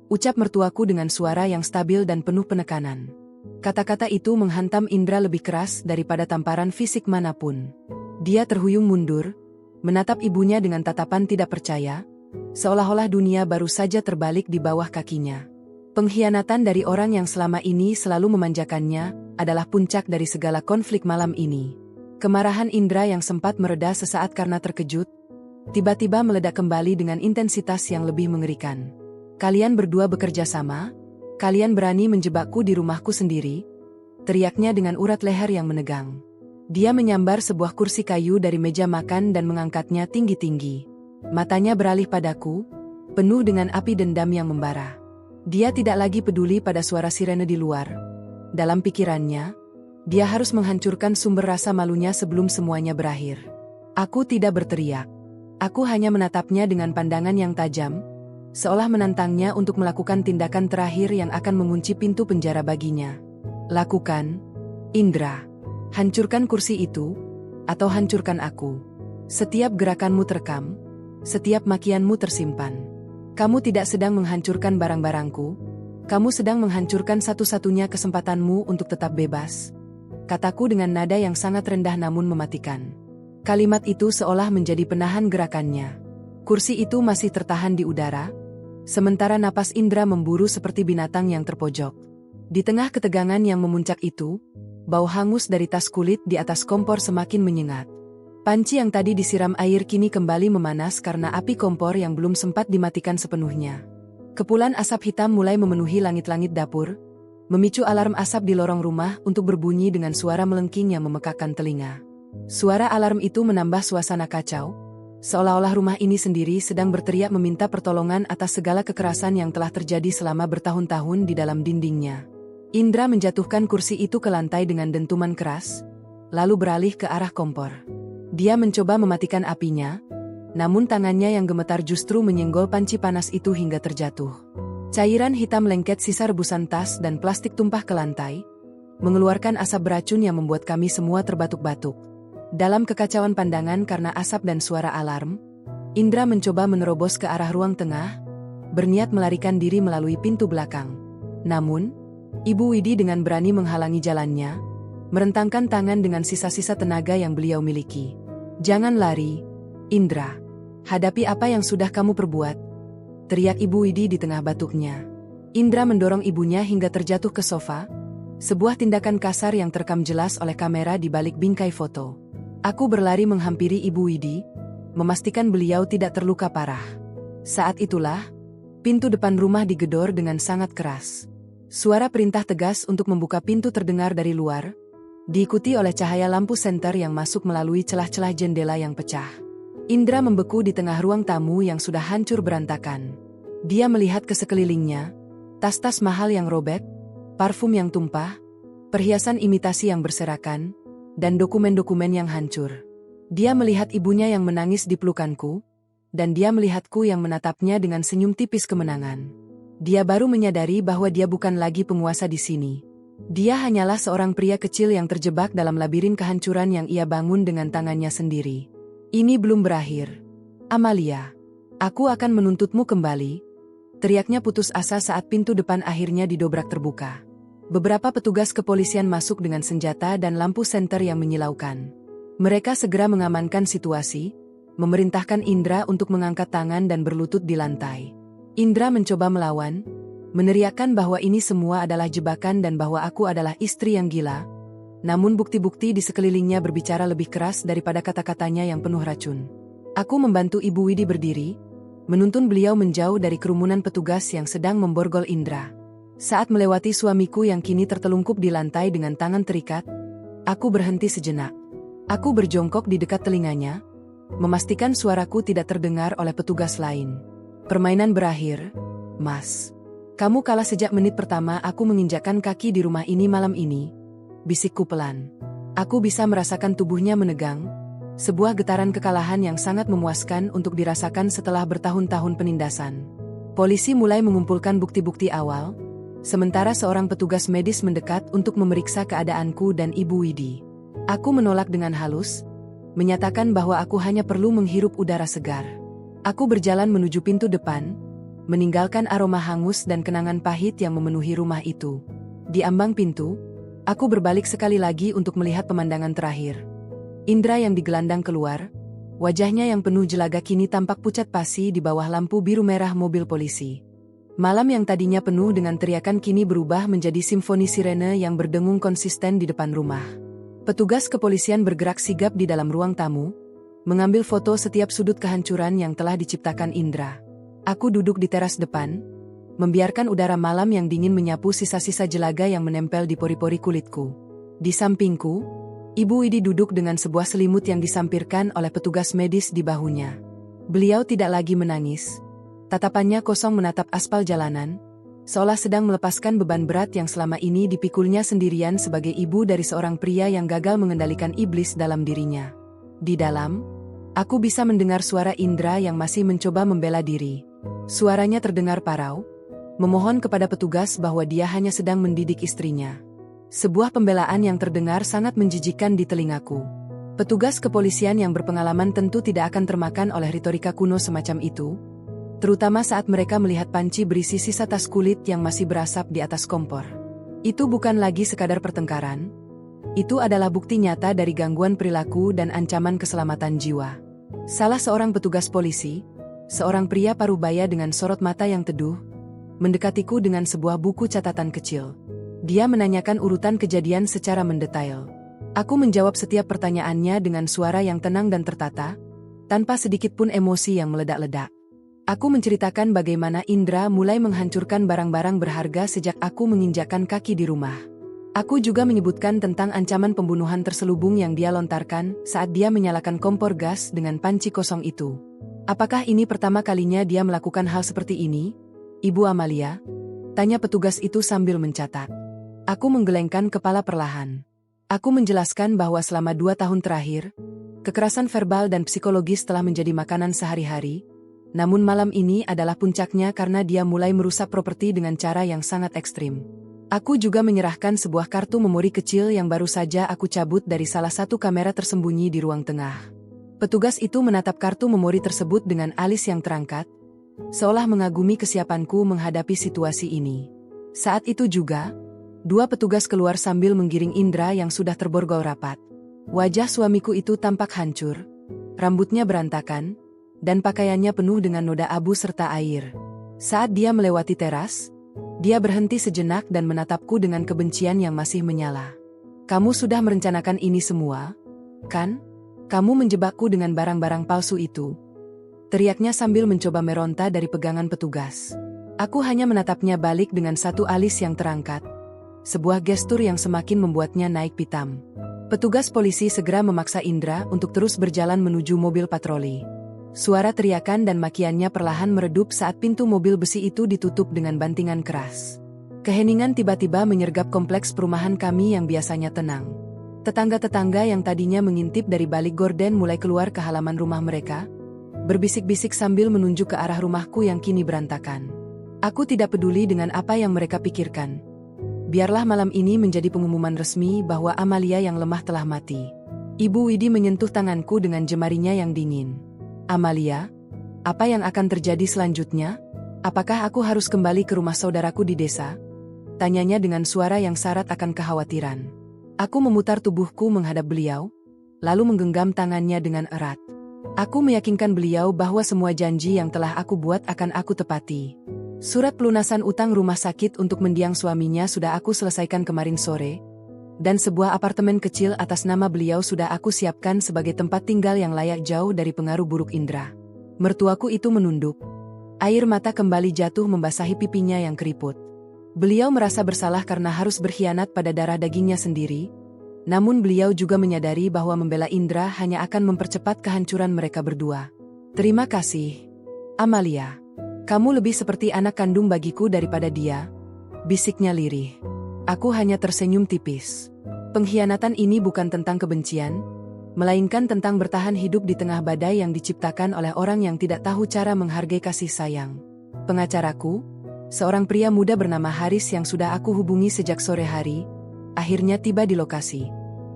ucap mertuaku dengan suara yang stabil dan penuh penekanan. Kata-kata itu menghantam Indra lebih keras daripada tamparan fisik manapun. Dia terhuyung mundur, menatap ibunya dengan tatapan tidak percaya, seolah-olah dunia baru saja terbalik di bawah kakinya. Pengkhianatan dari orang yang selama ini selalu memanjakannya adalah puncak dari segala konflik malam ini. Kemarahan Indra yang sempat mereda sesaat karena terkejut, tiba-tiba meledak kembali dengan intensitas yang lebih mengerikan. "Kalian berdua bekerja sama? Kalian berani menjebakku di rumahku sendiri?" teriaknya dengan urat leher yang menegang. Dia menyambar sebuah kursi kayu dari meja makan dan mengangkatnya tinggi-tinggi. Matanya beralih padaku, penuh dengan api dendam yang membara. Dia tidak lagi peduli pada suara sirene di luar. Dalam pikirannya, dia harus menghancurkan sumber rasa malunya sebelum semuanya berakhir. Aku tidak berteriak. Aku hanya menatapnya dengan pandangan yang tajam, seolah menantangnya untuk melakukan tindakan terakhir yang akan mengunci pintu penjara baginya. "Lakukan, Indra. Hancurkan kursi itu, atau hancurkan aku. Setiap gerakanmu terekam, setiap makianmu tersimpan. Kamu tidak sedang menghancurkan barang-barangku, kamu sedang menghancurkan satu-satunya kesempatanmu untuk tetap bebas," kataku dengan nada yang sangat rendah namun mematikan. Kalimat itu seolah menjadi penahan gerakannya. Kursi itu masih tertahan di udara, sementara napas Indra memburu seperti binatang yang terpojok. Di tengah ketegangan yang memuncak itu, bau hangus dari tas kulit di atas kompor semakin menyengat. Panci yang tadi disiram air kini kembali memanas karena api kompor yang belum sempat dimatikan sepenuhnya. Kepulan asap hitam mulai memenuhi langit-langit dapur, memicu alarm asap di lorong rumah untuk berbunyi dengan suara melengking yang memekakkan telinga. Suara alarm itu menambah suasana kacau, seolah-olah rumah ini sendiri sedang berteriak meminta pertolongan atas segala kekerasan yang telah terjadi selama bertahun-tahun di dalam dindingnya. Indra menjatuhkan kursi itu ke lantai dengan dentuman keras, lalu beralih ke arah kompor. Dia mencoba mematikan apinya, namun tangannya yang gemetar justru menyenggol panci panas itu hingga terjatuh. Cairan hitam lengket sisa rebusan tas dan plastik tumpah ke lantai, mengeluarkan asap beracun yang membuat kami semua terbatuk-batuk. Dalam kekacauan pandangan karena asap dan suara alarm, Indra mencoba menerobos ke arah ruang tengah, berniat melarikan diri melalui pintu belakang. Namun, Ibu Widi dengan berani menghalangi jalannya, merentangkan tangan dengan sisa-sisa tenaga yang beliau miliki. "Jangan lari, Indra. Hadapi apa yang sudah kamu perbuat," teriak Ibu Widi di tengah batuknya. Indra mendorong ibunya hingga terjatuh ke sofa, sebuah tindakan kasar yang terekam jelas oleh kamera di balik bingkai foto. Aku berlari menghampiri Ibu Widi, memastikan beliau tidak terluka parah. Saat itulah, pintu depan rumah digedor dengan sangat keras. Suara perintah tegas untuk membuka pintu terdengar dari luar, diikuti oleh cahaya lampu senter yang masuk melalui celah-celah jendela yang pecah. Indra membeku di tengah ruang tamu yang sudah hancur berantakan. Dia melihat ke sekelilingnya, tas-tas mahal yang robek, parfum yang tumpah, perhiasan imitasi yang berserakan, dan dokumen-dokumen yang hancur. Dia melihat ibunya yang menangis di pelukanku, dan dia melihatku yang menatapnya dengan senyum tipis kemenangan. Dia baru menyadari bahwa dia bukan lagi penguasa di sini. Dia hanyalah seorang pria kecil yang terjebak dalam labirin kehancuran yang ia bangun dengan tangannya sendiri. Ini belum berakhir. Amalia, aku akan menuntutmu kembali, teriaknya putus asa saat pintu depan akhirnya didobrak terbuka. Beberapa petugas kepolisian masuk dengan senjata dan lampu senter yang menyilaukan. Mereka segera mengamankan situasi, memerintahkan Indra untuk mengangkat tangan dan berlutut di lantai. Indra mencoba melawan, meneriakkan bahwa ini semua adalah jebakan dan bahwa aku adalah istri yang gila. Namun bukti-bukti di sekelilingnya berbicara lebih keras daripada kata-katanya yang penuh racun. Aku membantu Ibu Widi berdiri, menuntun beliau menjauh dari kerumunan petugas yang sedang memborgol Indra. Saat melewati suamiku yang kini tertelungkup di lantai dengan tangan terikat, aku berhenti sejenak. Aku berjongkok di dekat telinganya, memastikan suaraku tidak terdengar oleh petugas lain. Permainan berakhir, Mas. Kamu kalah sejak menit pertama aku menginjakkan kaki di rumah ini malam ini, bisikku pelan. Aku bisa merasakan tubuhnya menegang, sebuah getaran kekalahan yang sangat memuaskan untuk dirasakan setelah bertahun-tahun penindasan. Polisi mulai mengumpulkan bukti-bukti awal, sementara seorang petugas medis mendekat untuk memeriksa keadaanku dan Ibu Widi. Aku menolak dengan halus, menyatakan bahwa aku hanya perlu menghirup udara segar. Aku berjalan menuju pintu depan, meninggalkan aroma hangus dan kenangan pahit yang memenuhi rumah itu. Di ambang pintu, aku berbalik sekali lagi untuk melihat pemandangan terakhir. Indra yang digelandang keluar, wajahnya yang penuh jelaga kini tampak pucat pasi di bawah lampu biru merah mobil polisi. Malam yang tadinya penuh dengan teriakan kini berubah menjadi simfoni sirene yang berdengung konsisten di depan rumah. Petugas kepolisian bergerak sigap di dalam ruang tamu, mengambil foto setiap sudut kehancuran yang telah diciptakan Indra. Aku duduk di teras depan, membiarkan udara malam yang dingin menyapu sisa-sisa jelaga yang menempel di pori-pori kulitku. Di sampingku, Ibu Widi duduk dengan sebuah selimut yang disampirkan oleh petugas medis di bahunya. Beliau tidak lagi menangis. Tatapannya kosong menatap aspal jalanan, seolah sedang melepaskan beban berat yang selama ini dipikulnya sendirian sebagai ibu dari seorang pria yang gagal mengendalikan iblis dalam dirinya. Di dalam, aku bisa mendengar suara Indra yang masih mencoba membela diri. Suaranya terdengar parau, memohon kepada petugas bahwa dia hanya sedang mendidik istrinya. Sebuah pembelaan yang terdengar sangat menjijikkan di telingaku. Petugas kepolisian yang berpengalaman tentu tidak akan termakan oleh retorika kuno semacam itu, terutama saat mereka melihat panci berisi sisa tas kulit yang masih berasap di atas kompor. Itu bukan lagi sekadar pertengkaran, itu adalah bukti nyata dari gangguan perilaku dan ancaman keselamatan jiwa. Salah seorang petugas polisi, seorang pria parubaya dengan sorot mata yang teduh, mendekatiku dengan sebuah buku catatan kecil. Dia menanyakan urutan kejadian secara mendetail. Aku menjawab setiap pertanyaannya dengan suara yang tenang dan tertata, tanpa sedikit pun emosi yang meledak-ledak. Aku menceritakan bagaimana Indra mulai menghancurkan barang-barang berharga sejak aku menginjakkan kaki di rumah. Aku juga menyebutkan tentang ancaman pembunuhan terselubung yang dia lontarkan saat dia menyalakan kompor gas dengan panci kosong itu. Apakah ini pertama kalinya dia melakukan hal seperti ini, Ibu Amalia? Tanya petugas itu sambil mencatat. Aku menggelengkan kepala perlahan. Aku menjelaskan bahwa selama 2 tahun terakhir, kekerasan verbal dan psikologis telah menjadi makanan sehari-hari, namun malam ini adalah puncaknya karena dia mulai merusak properti dengan cara yang sangat ekstrim. Aku juga menyerahkan sebuah kartu memori kecil yang baru saja aku cabut dari salah satu kamera tersembunyi di ruang tengah. Petugas itu menatap kartu memori tersebut dengan alis yang terangkat, seolah mengagumi kesiapanku menghadapi situasi ini. Saat itu juga, 2 petugas keluar sambil menggiring Indra yang sudah terborgol rapat. Wajah suamiku itu tampak hancur, rambutnya berantakan, dan pakaiannya penuh dengan noda abu serta air. Saat dia melewati teras, dia berhenti sejenak dan menatapku dengan kebencian yang masih menyala. "Kamu sudah merencanakan ini semua, kan? Kamu menjebakku dengan barang-barang palsu itu," teriaknya sambil mencoba meronta dari pegangan petugas. Aku hanya menatapnya balik dengan satu alis yang terangkat, sebuah gestur yang semakin membuatnya naik pitam. Petugas polisi segera memaksa Indra untuk terus berjalan menuju mobil patroli. Suara teriakan dan makiannya perlahan meredup saat pintu mobil besi itu ditutup dengan bantingan keras. Keheningan tiba-tiba menyergap kompleks perumahan kami yang biasanya tenang. Tetangga-tetangga yang tadinya mengintip dari balik gorden mulai keluar ke halaman rumah mereka, berbisik-bisik sambil menunjuk ke arah rumahku yang kini berantakan. Aku tidak peduli dengan apa yang mereka pikirkan. Biarlah malam ini menjadi pengumuman resmi bahwa Amalia yang lemah telah mati. Ibu Widi menyentuh tanganku dengan jemarinya yang dingin. Amalia, apa yang akan terjadi selanjutnya? Apakah aku harus kembali ke rumah saudaraku di desa? Tanyanya dengan suara yang syarat akan kekhawatiran. Aku memutar tubuhku menghadap beliau, lalu menggenggam tangannya dengan erat. Aku meyakinkan beliau bahwa semua janji yang telah aku buat akan aku tepati. Surat pelunasan utang rumah sakit untuk mendiang suaminya sudah aku selesaikan kemarin sore, dan sebuah apartemen kecil atas nama beliau sudah aku siapkan sebagai tempat tinggal yang layak jauh dari pengaruh buruk Indra. Mertuaku itu menunduk. Air mata kembali jatuh membasahi pipinya yang keriput. Beliau merasa bersalah karena harus berkhianat pada darah dagingnya sendiri, namun beliau juga menyadari bahwa membela Indra hanya akan mempercepat kehancuran mereka berdua. Terima kasih, Amalia. Kamu lebih seperti anak kandung bagiku daripada dia, bisiknya lirih. Aku hanya tersenyum tipis. Pengkhianatan ini bukan tentang kebencian, melainkan tentang bertahan hidup di tengah badai yang diciptakan oleh orang yang tidak tahu cara menghargai kasih sayang. Pengacaraku, seorang pria muda bernama Haris yang sudah aku hubungi sejak sore hari, akhirnya tiba di lokasi.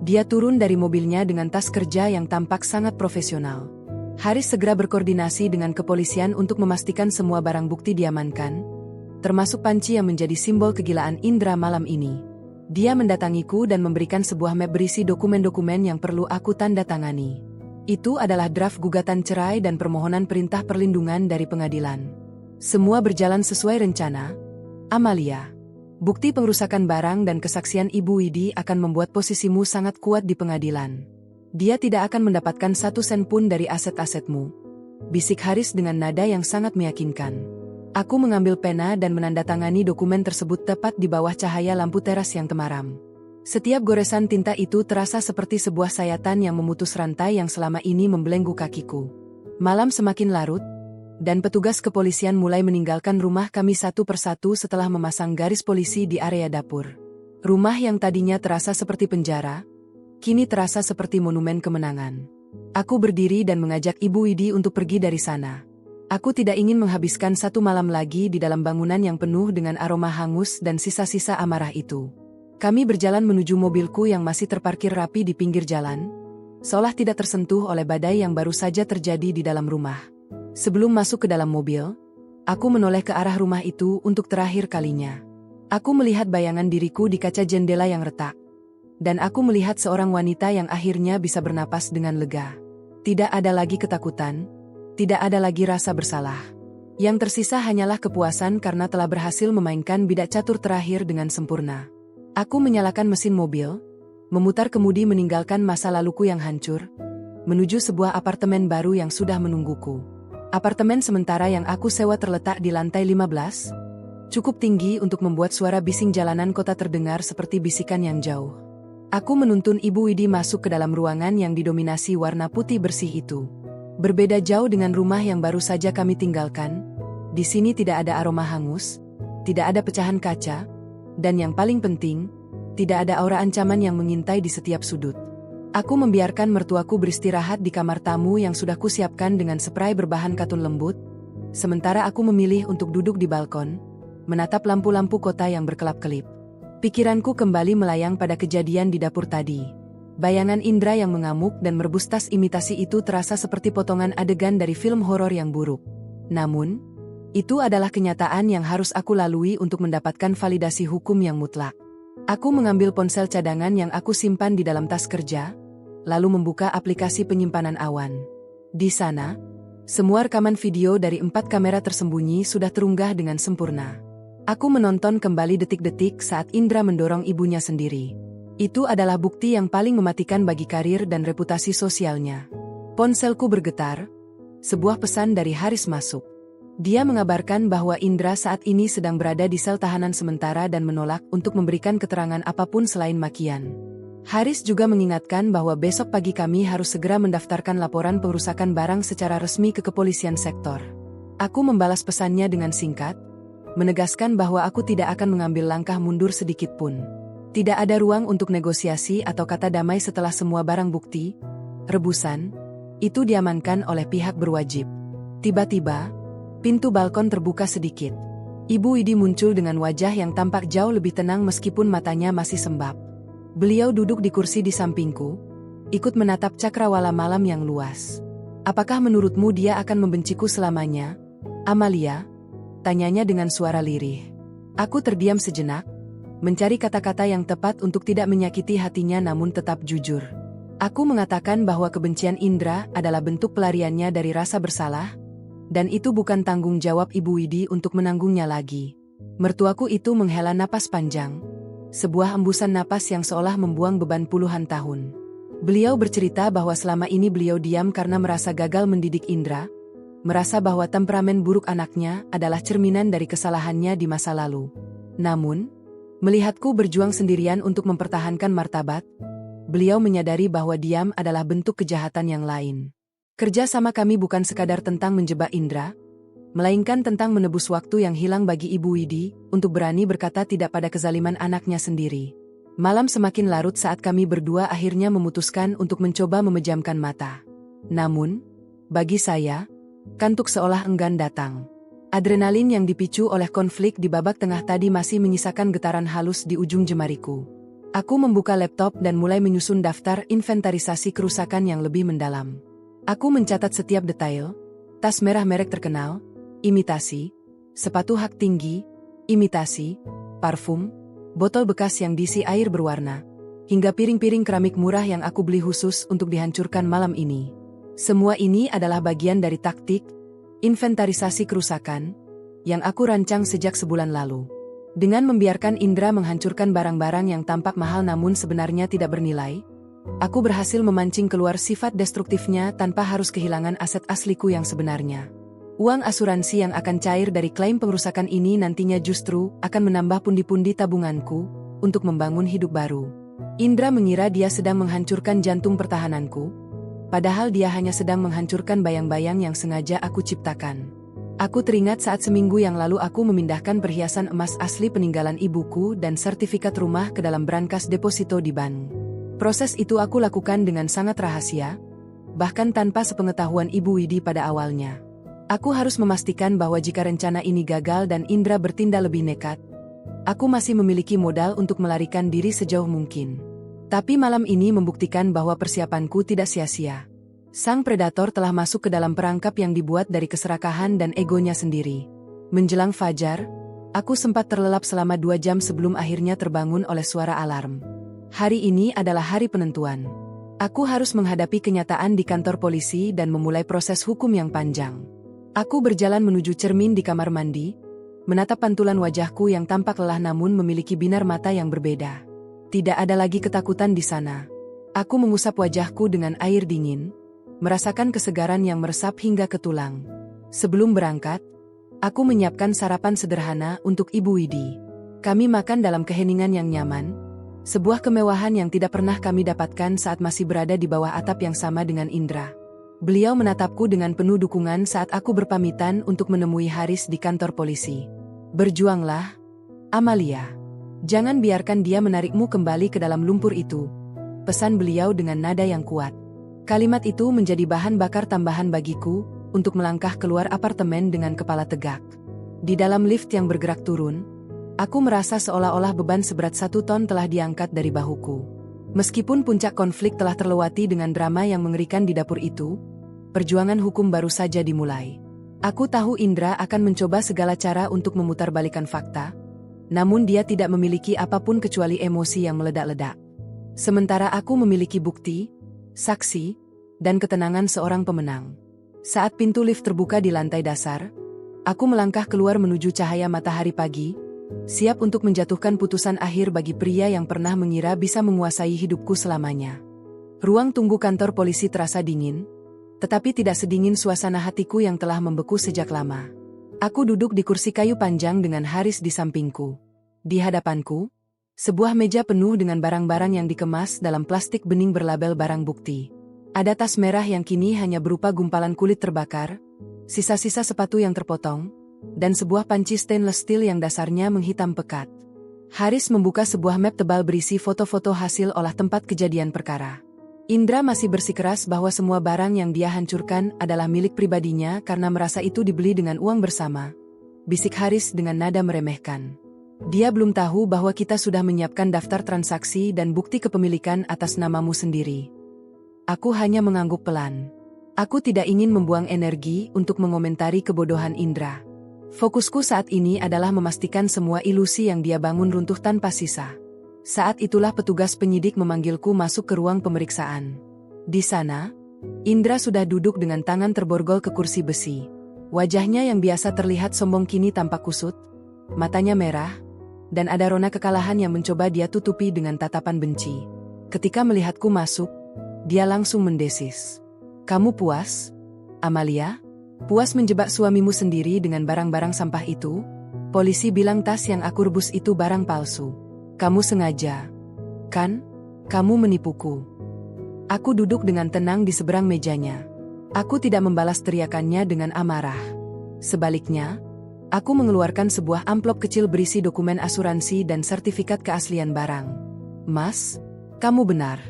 Dia turun dari mobilnya dengan tas kerja yang tampak sangat profesional. Haris segera berkoordinasi dengan kepolisian untuk memastikan semua barang bukti diamankan, termasuk panci yang menjadi simbol kegilaan Indra malam ini. Dia mendatangiku dan memberikan sebuah map berisi dokumen-dokumen yang perlu aku tanda tangani. Itu adalah draft gugatan cerai dan permohonan perintah perlindungan dari pengadilan. Semua berjalan sesuai rencana, Amalia. Bukti pengrusakan barang dan kesaksian Ibu Widi akan membuat posisimu sangat kuat di pengadilan. Dia tidak akan mendapatkan 1 sen pun dari aset-asetmu, bisik Haris dengan nada yang sangat meyakinkan. Aku mengambil pena dan menandatangani dokumen tersebut tepat di bawah cahaya lampu teras yang temaram. Setiap goresan tinta itu terasa seperti sebuah sayatan yang memutus rantai yang selama ini membelenggu kakiku. Malam semakin larut, dan petugas kepolisian mulai meninggalkan rumah kami satu persatu setelah memasang garis polisi di area dapur. Rumah yang tadinya terasa seperti penjara, kini terasa seperti monumen kemenangan. Aku berdiri dan mengajak Ibu Widi untuk pergi dari sana. Aku tidak ingin menghabiskan 1 malam lagi di dalam bangunan yang penuh dengan aroma hangus dan sisa-sisa amarah itu. Kami berjalan menuju mobilku yang masih terparkir rapi di pinggir jalan, seolah tidak tersentuh oleh badai yang baru saja terjadi di dalam rumah. Sebelum masuk ke dalam mobil, aku menoleh ke arah rumah itu untuk terakhir kalinya. Aku melihat bayangan diriku di kaca jendela yang retak. Dan aku melihat seorang wanita yang akhirnya bisa bernapas dengan lega. Tidak ada lagi ketakutan, tidak ada lagi rasa bersalah. Yang tersisa hanyalah kepuasan karena telah berhasil memainkan bidak catur terakhir dengan sempurna. Aku menyalakan mesin mobil, memutar kemudi meninggalkan masa laluku yang hancur, menuju sebuah apartemen baru yang sudah menungguku. Apartemen sementara yang aku sewa terletak di lantai 15, cukup tinggi untuk membuat suara bising jalanan kota terdengar seperti bisikan yang jauh. Aku menuntun Ibu Widi masuk ke dalam ruangan yang didominasi warna putih bersih itu. Berbeda jauh dengan rumah yang baru saja kami tinggalkan, di sini tidak ada aroma hangus, tidak ada pecahan kaca, dan yang paling penting, tidak ada aura ancaman yang mengintai di setiap sudut. Aku membiarkan mertuaku beristirahat di kamar tamu yang sudah kusiapkan dengan spray berbahan katun lembut, sementara aku memilih untuk duduk di balkon, menatap lampu-lampu kota yang berkelap-kelip. Pikiranku kembali melayang pada kejadian di dapur tadi. Bayangan Indra yang mengamuk dan merebus tas imitasi itu terasa seperti potongan adegan dari film horor yang buruk. Namun, itu adalah kenyataan yang harus aku lalui untuk mendapatkan validasi hukum yang mutlak. Aku mengambil ponsel cadangan yang aku simpan di dalam tas kerja, lalu membuka aplikasi penyimpanan awan. Di sana, semua rekaman video dari 4 kamera tersembunyi sudah terunggah dengan sempurna. Aku menonton kembali detik-detik saat Indra mendorong ibunya sendiri. Itu adalah bukti yang paling mematikan bagi karir dan reputasi sosialnya. Ponselku bergetar. Sebuah pesan dari Haris masuk. Dia mengabarkan bahwa Indra saat ini sedang berada di sel tahanan sementara dan menolak untuk memberikan keterangan apapun selain makian. Haris juga mengingatkan bahwa besok pagi kami harus segera mendaftarkan laporan pengerusakan barang secara resmi ke kepolisian sektor. Aku membalas pesannya dengan singkat, menegaskan bahwa aku tidak akan mengambil langkah mundur sedikit pun. Tidak ada ruang untuk negosiasi atau kata damai setelah semua barang bukti, rebusan, itu diamankan oleh pihak berwajib. Tiba-tiba, pintu balkon terbuka sedikit. Ibu Widi muncul dengan wajah yang tampak jauh lebih tenang meskipun matanya masih sembab. Beliau duduk di kursi di sampingku, ikut menatap cakrawala malam yang luas. "Apakah menurutmu dia akan membenciku selamanya, Amalia?" tanyanya dengan suara lirih. Aku terdiam sejenak, mencari kata-kata yang tepat untuk tidak menyakiti hatinya namun tetap jujur. Aku mengatakan bahwa kebencian Indra adalah bentuk pelariannya dari rasa bersalah, dan itu bukan tanggung jawab Ibu Widi untuk menanggungnya lagi. Mertuaku itu menghela napas panjang, sebuah hembusan napas yang seolah membuang beban puluhan tahun. Beliau bercerita bahwa selama ini beliau diam karena merasa gagal mendidik Indra, merasa bahwa temperamen buruk anaknya adalah cerminan dari kesalahannya di masa lalu. Namun, melihatku berjuang sendirian untuk mempertahankan martabat, beliau menyadari bahwa diam adalah bentuk kejahatan yang lain. Kerja sama kami bukan sekadar tentang menjebak Indra, melainkan tentang menebus waktu yang hilang bagi Ibu Widi, untuk berani berkata tidak pada kezaliman anaknya sendiri. Malam semakin larut saat kami berdua akhirnya memutuskan untuk mencoba memejamkan mata. Namun, bagi saya, kantuk seolah enggan datang. Adrenalin yang dipicu oleh konflik di babak tengah tadi masih menyisakan getaran halus di ujung jemariku. Aku membuka laptop dan mulai menyusun daftar inventarisasi kerusakan yang lebih mendalam. Aku mencatat setiap detail, tas merah merek terkenal, imitasi, sepatu hak tinggi, imitasi, parfum, botol bekas yang diisi air berwarna, hingga piring-piring keramik murah yang aku beli khusus untuk dihancurkan malam ini. Semua ini adalah bagian dari taktik inventarisasi kerusakan yang aku rancang sejak sebulan lalu. Dengan membiarkan Indra menghancurkan barang-barang yang tampak mahal namun sebenarnya tidak bernilai, aku berhasil memancing keluar sifat destruktifnya tanpa harus kehilangan aset asliku yang sebenarnya. Uang asuransi yang akan cair dari klaim pengerusakan ini nantinya justru akan menambah pundi-pundi tabunganku untuk membangun hidup baru. Indra mengira dia sedang menghancurkan jantung pertahananku, padahal dia hanya sedang menghancurkan bayang-bayang yang sengaja aku ciptakan. Aku teringat saat seminggu yang lalu aku memindahkan perhiasan emas asli peninggalan ibuku dan sertifikat rumah ke dalam brankas deposito di bank. Proses itu aku lakukan dengan sangat rahasia, bahkan tanpa sepengetahuan Ibu Widi pada awalnya. Aku harus memastikan bahwa jika rencana ini gagal dan Indra bertindak lebih nekat, aku masih memiliki modal untuk melarikan diri sejauh mungkin. Tapi malam ini membuktikan bahwa persiapanku tidak sia-sia. Sang predator telah masuk ke dalam perangkap yang dibuat dari keserakahan dan egonya sendiri. Menjelang fajar, aku sempat terlelap selama 2 jam sebelum akhirnya terbangun oleh suara alarm. Hari ini adalah hari penentuan. Aku harus menghadapi kenyataan di kantor polisi dan memulai proses hukum yang panjang. Aku berjalan menuju cermin di kamar mandi, menatap pantulan wajahku yang tampak lelah namun memiliki binar mata yang berbeda. Tidak ada lagi ketakutan di sana. Aku mengusap wajahku dengan air dingin, merasakan kesegaran yang meresap hingga ke tulang. Sebelum berangkat, aku menyiapkan sarapan sederhana untuk Ibu Widi. Kami makan dalam keheningan yang nyaman, sebuah kemewahan yang tidak pernah kami dapatkan saat masih berada di bawah atap yang sama dengan Indra. Beliau menatapku dengan penuh dukungan saat aku berpamitan untuk menemui Haris di kantor polisi. "Berjuanglah, Amalia. Jangan biarkan dia menarikmu kembali ke dalam lumpur itu," pesan beliau dengan nada yang kuat. Kalimat itu menjadi bahan bakar tambahan bagiku untuk melangkah keluar apartemen dengan kepala tegak. Di dalam lift yang bergerak turun, aku merasa seolah-olah beban seberat 1 ton telah diangkat dari bahuku. Meskipun puncak konflik telah terlewati dengan drama yang mengerikan di dapur itu, perjuangan hukum baru saja dimulai. Aku tahu Indra akan mencoba segala cara untuk memutarbalikkan fakta, namun dia tidak memiliki apapun kecuali emosi yang meledak-ledak. Sementara aku memiliki bukti, saksi, dan ketenangan seorang pemenang. Saat pintu lift terbuka di lantai dasar, aku melangkah keluar menuju cahaya matahari pagi, siap untuk menjatuhkan putusan akhir bagi pria yang pernah mengira bisa menguasai hidupku selamanya. Ruang tunggu kantor polisi terasa dingin, tetapi tidak sedingin suasana hatiku yang telah membeku sejak lama. Aku duduk di kursi kayu panjang dengan Haris di sampingku. Di hadapanku, sebuah meja penuh dengan barang-barang yang dikemas dalam plastik bening berlabel barang bukti. Ada tas merah yang kini hanya berupa gumpalan kulit terbakar, sisa-sisa sepatu yang terpotong, dan sebuah panci stainless steel yang dasarnya menghitam pekat. Haris membuka sebuah map tebal berisi foto-foto hasil olah tempat kejadian perkara. Indra masih bersikeras bahwa semua barang yang dia hancurkan adalah milik pribadinya karena merasa itu dibeli dengan uang bersama. Bisik Haris dengan nada meremehkan. Dia belum tahu bahwa kita sudah menyiapkan daftar transaksi dan bukti kepemilikan atas namamu sendiri. Aku hanya mengangguk pelan. Aku tidak ingin membuang energi untuk mengomentari kebodohan Indra. Fokusku saat ini adalah memastikan semua ilusi yang dia bangun runtuh tanpa sisa. Saat itulah petugas penyidik memanggilku masuk ke ruang pemeriksaan. Di sana, Indra sudah duduk dengan tangan terborgol ke kursi besi. Wajahnya yang biasa terlihat sombong kini tampak kusut, matanya merah, dan ada rona kekalahan yang mencoba dia tutupi dengan tatapan benci. Ketika melihatku masuk, dia langsung mendesis. "Kamu puas, Amalia? Puas menjebak suamimu sendiri dengan barang-barang sampah itu? Polisi bilang tas yang aku rebus itu barang palsu. Kamu sengaja, kan? Kamu menipuku." Aku duduk dengan tenang di seberang mejanya. Aku tidak membalas teriakannya dengan amarah. Sebaliknya, aku mengeluarkan sebuah amplop kecil berisi dokumen asuransi dan sertifikat keaslian barang. "Mas, kamu benar.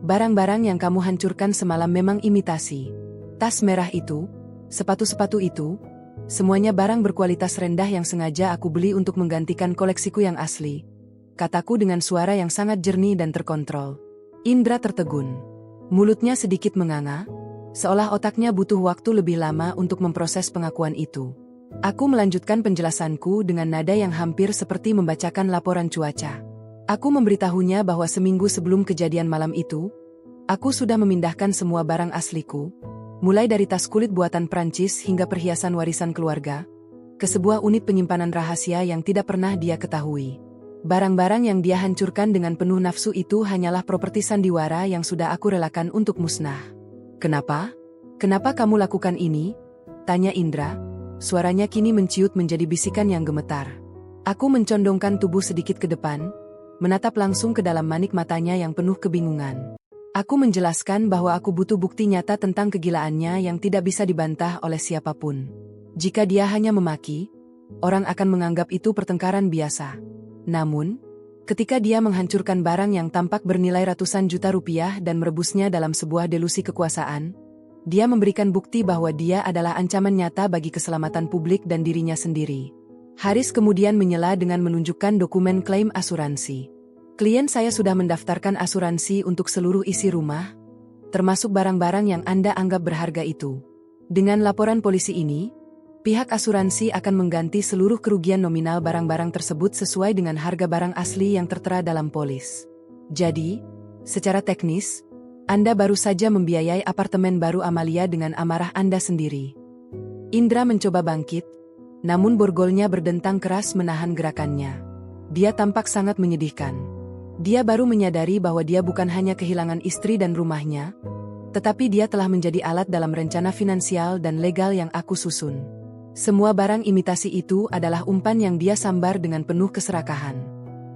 Barang-barang yang kamu hancurkan semalam memang imitasi. Tas merah itu, sepatu-sepatu itu, semuanya barang berkualitas rendah yang sengaja aku beli untuk menggantikan koleksiku yang asli," kataku dengan suara yang sangat jernih dan terkontrol. Indra tertegun. Mulutnya sedikit menganga, seolah otaknya butuh waktu lebih lama untuk memproses pengakuan itu. Aku melanjutkan penjelasanku dengan nada yang hampir seperti membacakan laporan cuaca. Aku memberitahunya bahwa seminggu sebelum kejadian malam itu, aku sudah memindahkan semua barang asliku, mulai dari tas kulit buatan Prancis hingga perhiasan warisan keluarga, ke sebuah unit penyimpanan rahasia yang tidak pernah dia ketahui. Barang-barang yang dia hancurkan dengan penuh nafsu itu hanyalah properti sandiwara yang sudah aku relakan untuk musnah. "Kenapa? Kenapa kamu lakukan ini?" tanya Indra. Suaranya kini menciut menjadi bisikan yang gemetar. Aku mencondongkan tubuh sedikit ke depan, menatap langsung ke dalam manik matanya yang penuh kebingungan. Aku menjelaskan bahwa aku butuh bukti nyata tentang kegilaannya yang tidak bisa dibantah oleh siapapun. Jika dia hanya memaki, orang akan menganggap itu pertengkaran biasa. Namun, ketika dia menghancurkan barang yang tampak bernilai ratusan juta rupiah dan merebusnya dalam sebuah delusi kekuasaan, dia memberikan bukti bahwa dia adalah ancaman nyata bagi keselamatan publik dan dirinya sendiri. Haris kemudian menyela dengan menunjukkan dokumen klaim asuransi. "Klien saya sudah mendaftarkan asuransi untuk seluruh isi rumah, termasuk barang-barang yang Anda anggap berharga itu. Dengan laporan polisi ini, pihak asuransi akan mengganti seluruh kerugian nominal barang-barang tersebut sesuai dengan harga barang asli yang tertera dalam polis. Jadi, secara teknis, Anda baru saja membiayai apartemen baru Amalia dengan amarah Anda sendiri." Indra mencoba bangkit, namun borgolnya berdentang keras menahan gerakannya. Dia tampak sangat menyedihkan. Dia baru menyadari bahwa dia bukan hanya kehilangan istri dan rumahnya, tetapi dia telah menjadi alat dalam rencana finansial dan legal yang aku susun. Semua barang imitasi itu adalah umpan yang dia sambar dengan penuh keserakahan.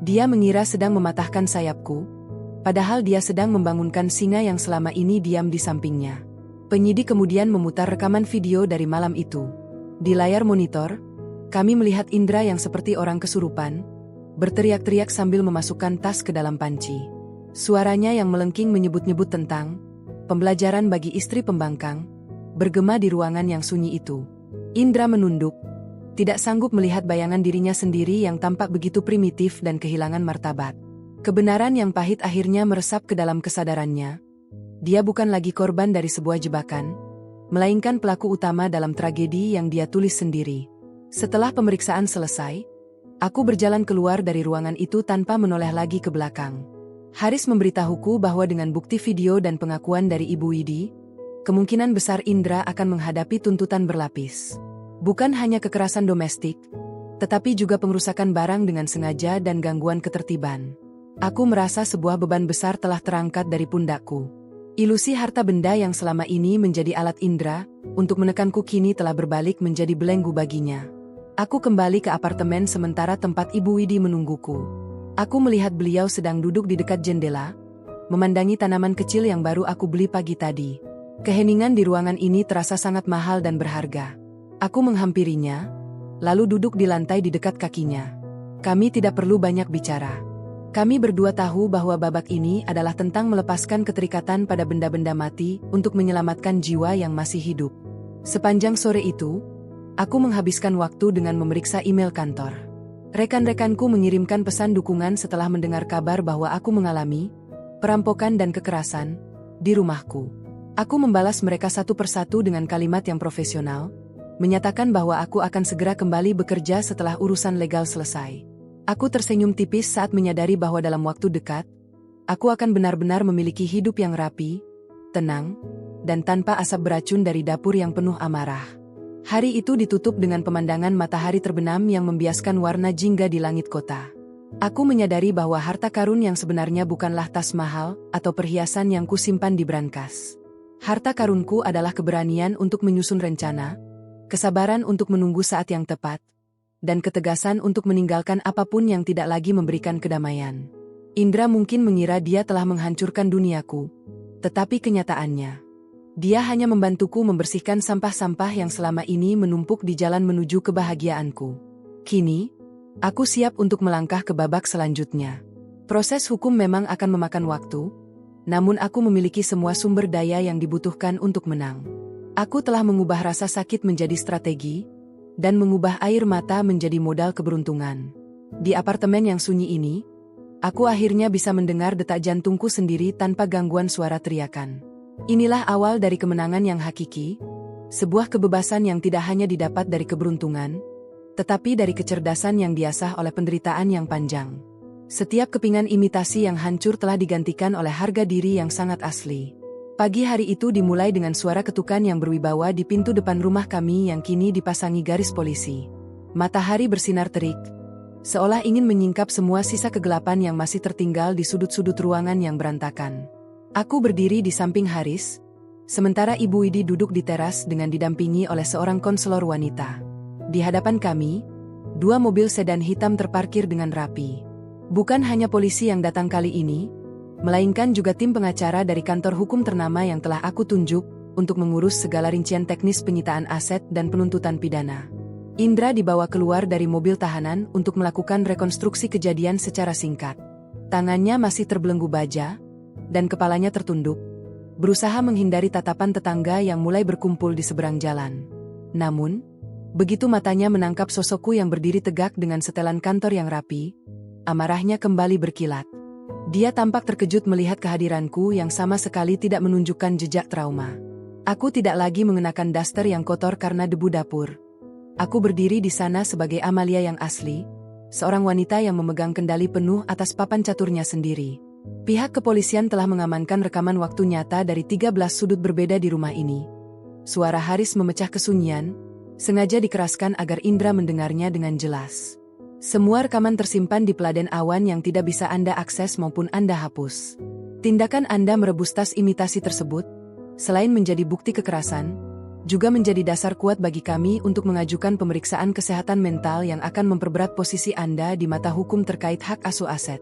Dia mengira sedang mematahkan sayapku, padahal dia sedang membangunkan singa yang selama ini diam di sampingnya. Penyidik kemudian memutar rekaman video dari malam itu. Di layar monitor, kami melihat Indra yang seperti orang kesurupan, berteriak-teriak sambil memasukkan tas ke dalam panci. Suaranya yang melengking menyebut-nyebut tentang pembelajaran bagi istri pembangkang, bergema di ruangan yang sunyi itu. Indra menunduk, tidak sanggup melihat bayangan dirinya sendiri yang tampak begitu primitif dan kehilangan martabat. Kebenaran yang pahit akhirnya meresap ke dalam kesadarannya. Dia bukan lagi korban dari sebuah jebakan, melainkan pelaku utama dalam tragedi yang dia tulis sendiri. Setelah pemeriksaan selesai, aku berjalan keluar dari ruangan itu tanpa menoleh lagi ke belakang. Haris memberitahuku bahwa dengan bukti video dan pengakuan dari Ibu Widi, kemungkinan besar Indra akan menghadapi tuntutan berlapis. Bukan hanya kekerasan domestik, tetapi juga pengerusakan barang dengan sengaja dan gangguan ketertiban. Aku merasa sebuah beban besar telah terangkat dari pundakku. Ilusi harta benda yang selama ini menjadi alat Indra untuk menekanku kini telah berbalik menjadi belenggu baginya. Aku kembali ke apartemen sementara tempat Ibu Widi menungguku. Aku melihat beliau sedang duduk di dekat jendela, memandangi tanaman kecil yang baru aku beli pagi tadi. Keheningan di ruangan ini terasa sangat mahal dan berharga. Aku menghampirinya, lalu duduk di lantai di dekat kakinya. "Kami tidak perlu banyak bicara. Kami berdua tahu bahwa babak ini adalah tentang melepaskan keterikatan pada benda-benda mati untuk menyelamatkan jiwa yang masih hidup. Sepanjang sore itu, aku menghabiskan waktu dengan memeriksa email kantor. Rekan-rekanku mengirimkan pesan dukungan setelah mendengar kabar bahwa aku mengalami perampokan dan kekerasan di rumahku. Aku membalas mereka satu persatu dengan kalimat yang profesional, menyatakan bahwa aku akan segera kembali bekerja setelah urusan legal selesai. Aku tersenyum tipis saat menyadari bahwa dalam waktu dekat, aku akan benar-benar memiliki hidup yang rapi, tenang, dan tanpa asap beracun dari dapur yang penuh amarah. Hari itu ditutup dengan pemandangan matahari terbenam yang membiaskan warna jingga di langit kota. Aku menyadari bahwa harta karun yang sebenarnya bukanlah tas mahal atau perhiasan yang kusimpan di brankas. Harta karunku adalah keberanian untuk menyusun rencana, kesabaran untuk menunggu saat yang tepat, dan ketegasan untuk meninggalkan apapun yang tidak lagi memberikan kedamaian. Indra mungkin mengira dia telah menghancurkan duniaku, tetapi kenyataannya, dia hanya membantuku membersihkan sampah-sampah yang selama ini menumpuk di jalan menuju kebahagiaanku. Kini, aku siap untuk melangkah ke babak selanjutnya. Proses hukum memang akan memakan waktu, namun aku memiliki semua sumber daya yang dibutuhkan untuk menang. Aku telah mengubah rasa sakit menjadi strategi, dan mengubah air mata menjadi modal keberuntungan. Di apartemen yang sunyi ini, aku akhirnya bisa mendengar detak jantungku sendiri tanpa gangguan suara teriakan. Inilah awal dari kemenangan yang hakiki, sebuah kebebasan yang tidak hanya didapat dari keberuntungan, tetapi dari kecerdasan yang diasah oleh penderitaan yang panjang. Setiap kepingan imitasi yang hancur telah digantikan oleh harga diri yang sangat asli. Pagi hari itu dimulai dengan suara ketukan yang berwibawa di pintu depan rumah kami yang kini dipasangi garis polisi. Matahari bersinar terik, seolah ingin menyingkap semua sisa kegelapan yang masih tertinggal di sudut-sudut ruangan yang berantakan. Aku berdiri di samping Haris, sementara Ibu Widi duduk di teras dengan didampingi oleh seorang konselor wanita. Di hadapan kami, 2 mobil sedan hitam terparkir dengan rapi. Bukan hanya polisi yang datang kali ini, melainkan juga tim pengacara dari kantor hukum ternama yang telah aku tunjuk untuk mengurus segala rincian teknis penyitaan aset dan penuntutan pidana. Indra dibawa keluar dari mobil tahanan untuk melakukan rekonstruksi kejadian secara singkat. Tangannya masih terbelenggu baja, dan kepalanya tertunduk, berusaha menghindari tatapan tetangga yang mulai berkumpul di seberang jalan. Namun, begitu matanya menangkap sosokku yang berdiri tegak dengan setelan kantor yang rapi, amarahnya kembali berkilat. Dia tampak terkejut melihat kehadiranku yang sama sekali tidak menunjukkan jejak trauma. Aku tidak lagi mengenakan daster yang kotor karena debu dapur. Aku berdiri di sana sebagai Amalia yang asli, seorang wanita yang memegang kendali penuh atas papan caturnya sendiri. Pihak kepolisian telah mengamankan rekaman waktu nyata dari 13 sudut berbeda di rumah ini. Suara Haris memecah kesunyian, sengaja dikeraskan agar Indra mendengarnya dengan jelas. Semua rekaman tersimpan di peladen awan yang tidak bisa Anda akses maupun Anda hapus. Tindakan Anda merebus tas imitasi tersebut, selain menjadi bukti kekerasan, juga menjadi dasar kuat bagi kami untuk mengajukan pemeriksaan kesehatan mental yang akan memperberat posisi Anda di mata hukum terkait hak asuh aset.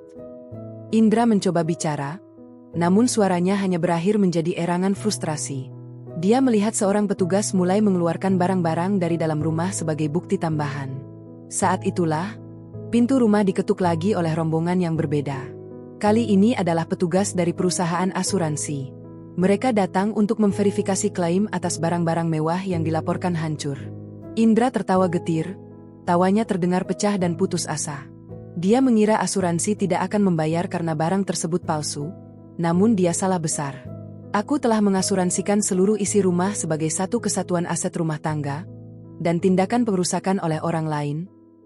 Indra mencoba bicara, namun suaranya hanya berakhir menjadi erangan frustrasi. Dia melihat seorang petugas mulai mengeluarkan barang-barang dari dalam rumah sebagai bukti tambahan. Saat itulah, pintu rumah diketuk lagi oleh rombongan yang berbeda. Kali ini adalah petugas dari perusahaan asuransi. Mereka datang untuk memverifikasi klaim atas barang-barang mewah yang dilaporkan hancur. Indra tertawa getir, tawanya terdengar pecah dan putus asa. Dia mengira asuransi tidak akan membayar karena barang tersebut palsu, namun dia salah besar. Aku telah mengasuransikan seluruh isi rumah sebagai satu kesatuan aset rumah tangga, dan tindakan pengerusakan oleh orang lain,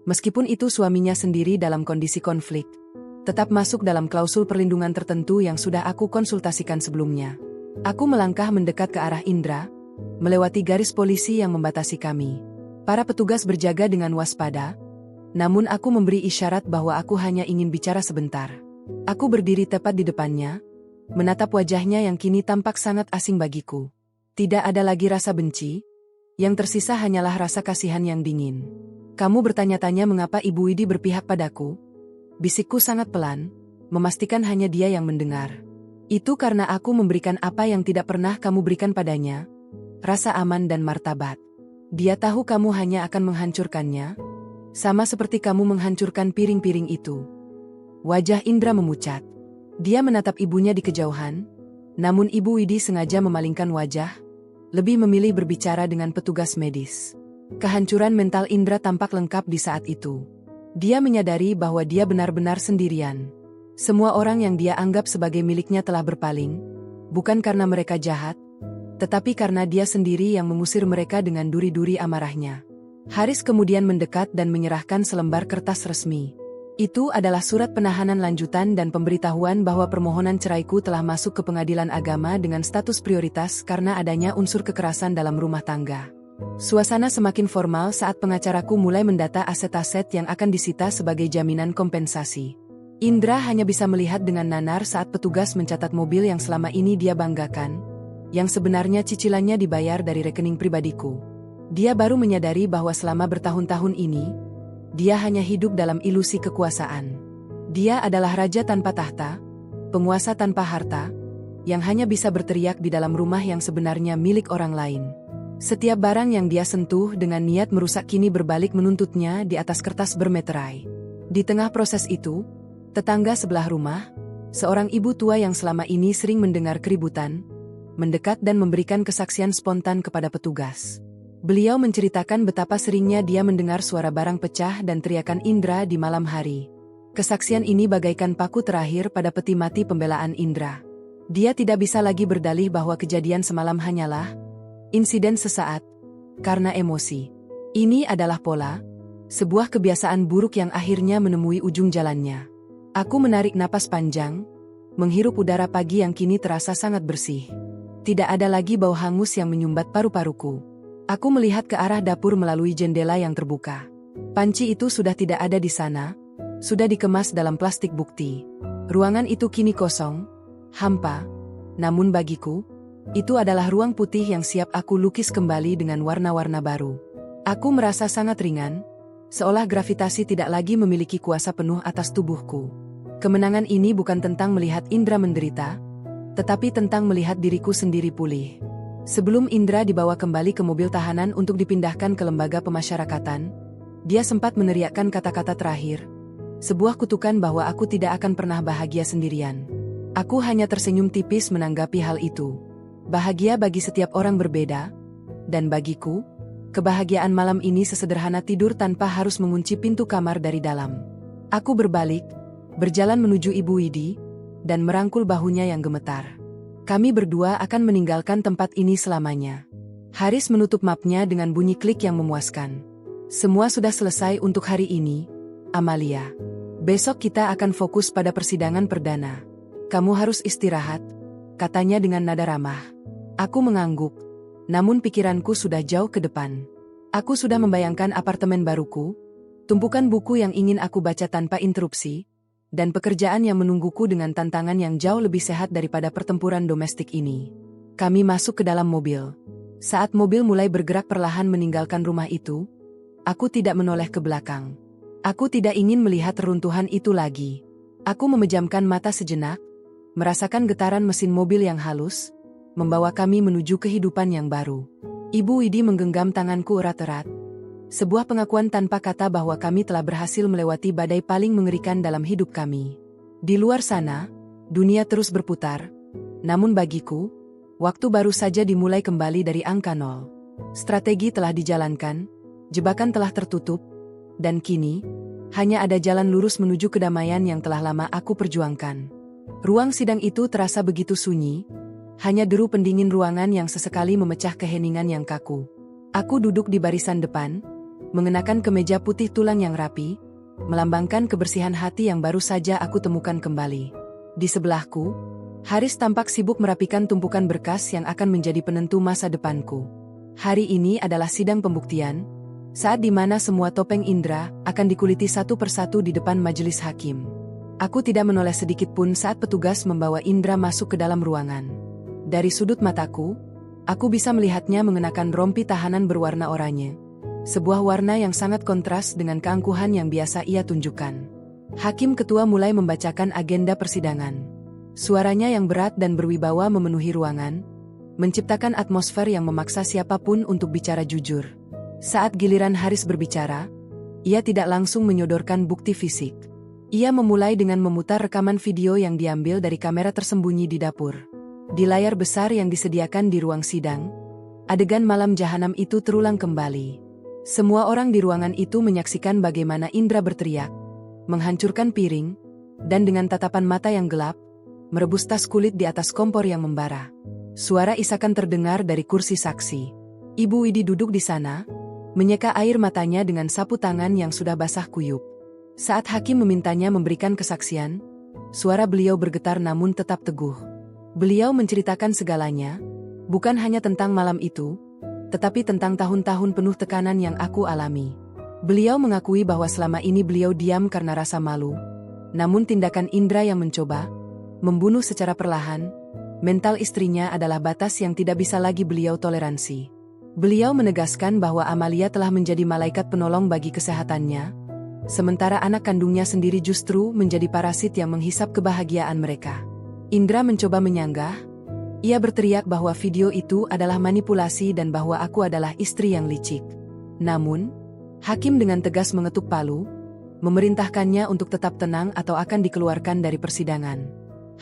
meskipun itu suaminya sendiri dalam kondisi konflik, tetap masuk dalam klausul perlindungan tertentu yang sudah aku konsultasikan sebelumnya. Aku melangkah mendekat ke arah Indra, melewati garis polisi yang membatasi kami. Para petugas berjaga dengan waspada, namun aku memberi isyarat bahwa aku hanya ingin bicara sebentar. Aku berdiri tepat di depannya, menatap wajahnya yang kini tampak sangat asing bagiku. Tidak ada lagi rasa benci, yang tersisa hanyalah rasa kasihan yang dingin. Kamu bertanya-tanya mengapa Ibu Widi berpihak padaku? Bisikku sangat pelan, memastikan hanya dia yang mendengar. Itu karena aku memberikan apa yang tidak pernah kamu berikan padanya, rasa aman dan martabat. Dia tahu kamu hanya akan menghancurkannya, sama seperti kamu menghancurkan piring-piring itu. Wajah Indra memucat. Dia menatap ibunya di kejauhan, namun Ibu Widi sengaja memalingkan wajah, lebih memilih berbicara dengan petugas medis. Kehancuran mental Indra tampak lengkap di saat itu. Dia menyadari bahwa dia benar-benar sendirian. Semua orang yang dia anggap sebagai miliknya telah berpaling, bukan karena mereka jahat, tetapi karena dia sendiri yang mengusir mereka dengan duri-duri amarahnya. Haris kemudian mendekat dan menyerahkan selembar kertas resmi. Itu adalah surat penahanan lanjutan dan pemberitahuan bahwa permohonan ceraiku telah masuk ke pengadilan agama dengan status prioritas karena adanya unsur kekerasan dalam rumah tangga. Suasana semakin formal saat pengacaraku mulai mendata aset-aset yang akan disita sebagai jaminan kompensasi. Indra hanya bisa melihat dengan nanar saat petugas mencatat mobil yang selama ini dia banggakan, yang sebenarnya cicilannya dibayar dari rekening pribadiku. Dia baru menyadari bahwa selama bertahun-tahun ini, dia hanya hidup dalam ilusi kekuasaan. Dia adalah raja tanpa tahta, penguasa tanpa harta, yang hanya bisa berteriak di dalam rumah yang sebenarnya milik orang lain. Setiap barang yang dia sentuh dengan niat merusak kini berbalik menuntutnya di atas kertas bermeterai. Di tengah proses itu, tetangga sebelah rumah, seorang ibu tua yang selama ini sering mendengar keributan, mendekat dan memberikan kesaksian spontan kepada petugas. Beliau menceritakan betapa seringnya dia mendengar suara barang pecah dan teriakan Indra di malam hari. Kesaksian ini bagaikan paku terakhir pada peti mati pembelaan Indra. Dia tidak bisa lagi berdalih bahwa kejadian semalam hanyalah insiden sesaat, karena emosi. Ini adalah pola, sebuah kebiasaan buruk yang akhirnya menemui ujung jalannya. Aku menarik napas panjang, menghirup udara pagi yang kini terasa sangat bersih. Tidak ada lagi bau hangus yang menyumbat paru-paruku. Aku melihat ke arah dapur melalui jendela yang terbuka. Panci itu sudah tidak ada di sana, sudah dikemas dalam plastik bukti. Ruangan itu kini kosong, hampa, namun bagiku, itu adalah ruang putih yang siap aku lukis kembali dengan warna-warna baru. Aku merasa sangat ringan, seolah gravitasi tidak lagi memiliki kuasa penuh atas tubuhku. Kemenangan ini bukan tentang melihat Indra menderita, tetapi tentang melihat diriku sendiri pulih. Sebelum Indra dibawa kembali ke mobil tahanan untuk dipindahkan ke lembaga pemasyarakatan, dia sempat meneriakkan kata-kata terakhir, sebuah kutukan bahwa aku tidak akan pernah bahagia sendirian. Aku hanya tersenyum tipis menanggapi hal itu. Bahagia bagi setiap orang berbeda, dan bagiku, kebahagiaan malam ini sesederhana tidur tanpa harus mengunci pintu kamar dari dalam. Aku berbalik, berjalan menuju Ibu Widi, dan merangkul bahunya yang gemetar. Kami berdua akan meninggalkan tempat ini selamanya. Haris menutup mapnya dengan bunyi klik yang memuaskan. Semua sudah selesai untuk hari ini, Amalia. Besok kita akan fokus pada persidangan perdana. Kamu harus istirahat, katanya dengan nada ramah. Aku mengangguk, namun pikiranku sudah jauh ke depan. Aku sudah membayangkan apartemen baruku, tumpukan buku yang ingin aku baca tanpa interupsi, dan pekerjaan yang menungguku dengan tantangan yang jauh lebih sehat daripada pertempuran domestik ini. Kami masuk ke dalam mobil. Saat mobil mulai bergerak perlahan meninggalkan rumah itu, aku tidak menoleh ke belakang. Aku tidak ingin melihat reruntuhan itu lagi. Aku memejamkan mata sejenak, merasakan getaran mesin mobil yang halus, membawa kami menuju kehidupan yang baru. Ibu Widi menggenggam tanganku erat-erat. Sebuah pengakuan tanpa kata bahwa kami telah berhasil melewati badai paling mengerikan dalam hidup kami. Di luar sana, dunia terus berputar. Namun bagiku, waktu baru saja dimulai kembali dari angka nol. Strategi telah dijalankan, jebakan telah tertutup, dan kini, hanya ada jalan lurus menuju kedamaian yang telah lama aku perjuangkan. Ruang sidang itu terasa begitu sunyi, hanya deru pendingin ruangan yang sesekali memecah keheningan yang kaku. Aku duduk di barisan depan, mengenakan kemeja putih tulang yang rapi, melambangkan kebersihan hati yang baru saja aku temukan kembali. Di sebelahku, Haris tampak sibuk merapikan tumpukan berkas yang akan menjadi penentu masa depanku. Hari ini adalah sidang pembuktian, saat di mana semua topeng Indra akan dikuliti satu persatu di depan majelis hakim. Aku tidak menoleh sedikit pun saat petugas membawa Indra masuk ke dalam ruangan. Dari sudut mataku, aku bisa melihatnya mengenakan rompi tahanan berwarna oranye. Sebuah warna yang sangat kontras dengan keangkuhan yang biasa ia tunjukkan. Hakim ketua mulai membacakan agenda persidangan. Suaranya yang berat dan berwibawa memenuhi ruangan, menciptakan atmosfer yang memaksa siapapun untuk bicara jujur. Saat giliran Haris berbicara, ia tidak langsung menyodorkan bukti fisik. Ia memulai dengan memutar rekaman video yang diambil dari kamera tersembunyi di dapur. Di layar besar yang disediakan di ruang sidang, adegan malam jahanam itu terulang kembali. Semua orang di ruangan itu menyaksikan bagaimana Indra berteriak, menghancurkan piring, dan dengan tatapan mata yang gelap, merebus tas kulit di atas kompor yang membara. Suara isakan terdengar dari kursi saksi. Ibu Widi duduk di sana, menyeka air matanya dengan sapu tangan yang sudah basah kuyup. Saat hakim memintanya memberikan kesaksian, suara beliau bergetar namun tetap teguh. Beliau menceritakan segalanya, bukan hanya tentang malam itu, tetapi tentang tahun-tahun penuh tekanan yang aku alami. Beliau mengakui bahwa selama ini beliau diam karena rasa malu, namun tindakan Indra yang mencoba membunuh secara perlahan, mental istrinya adalah batas yang tidak bisa lagi beliau toleransi. Beliau menegaskan bahwa Amalia telah menjadi malaikat penolong bagi kesehatannya, sementara anak kandungnya sendiri justru menjadi parasit yang menghisap kebahagiaan mereka. Indra mencoba menyanggah. Ia berteriak bahwa video itu adalah manipulasi dan bahwa aku adalah istri yang licik. Namun, hakim dengan tegas mengetuk palu, memerintahkannya untuk tetap tenang atau akan dikeluarkan dari persidangan.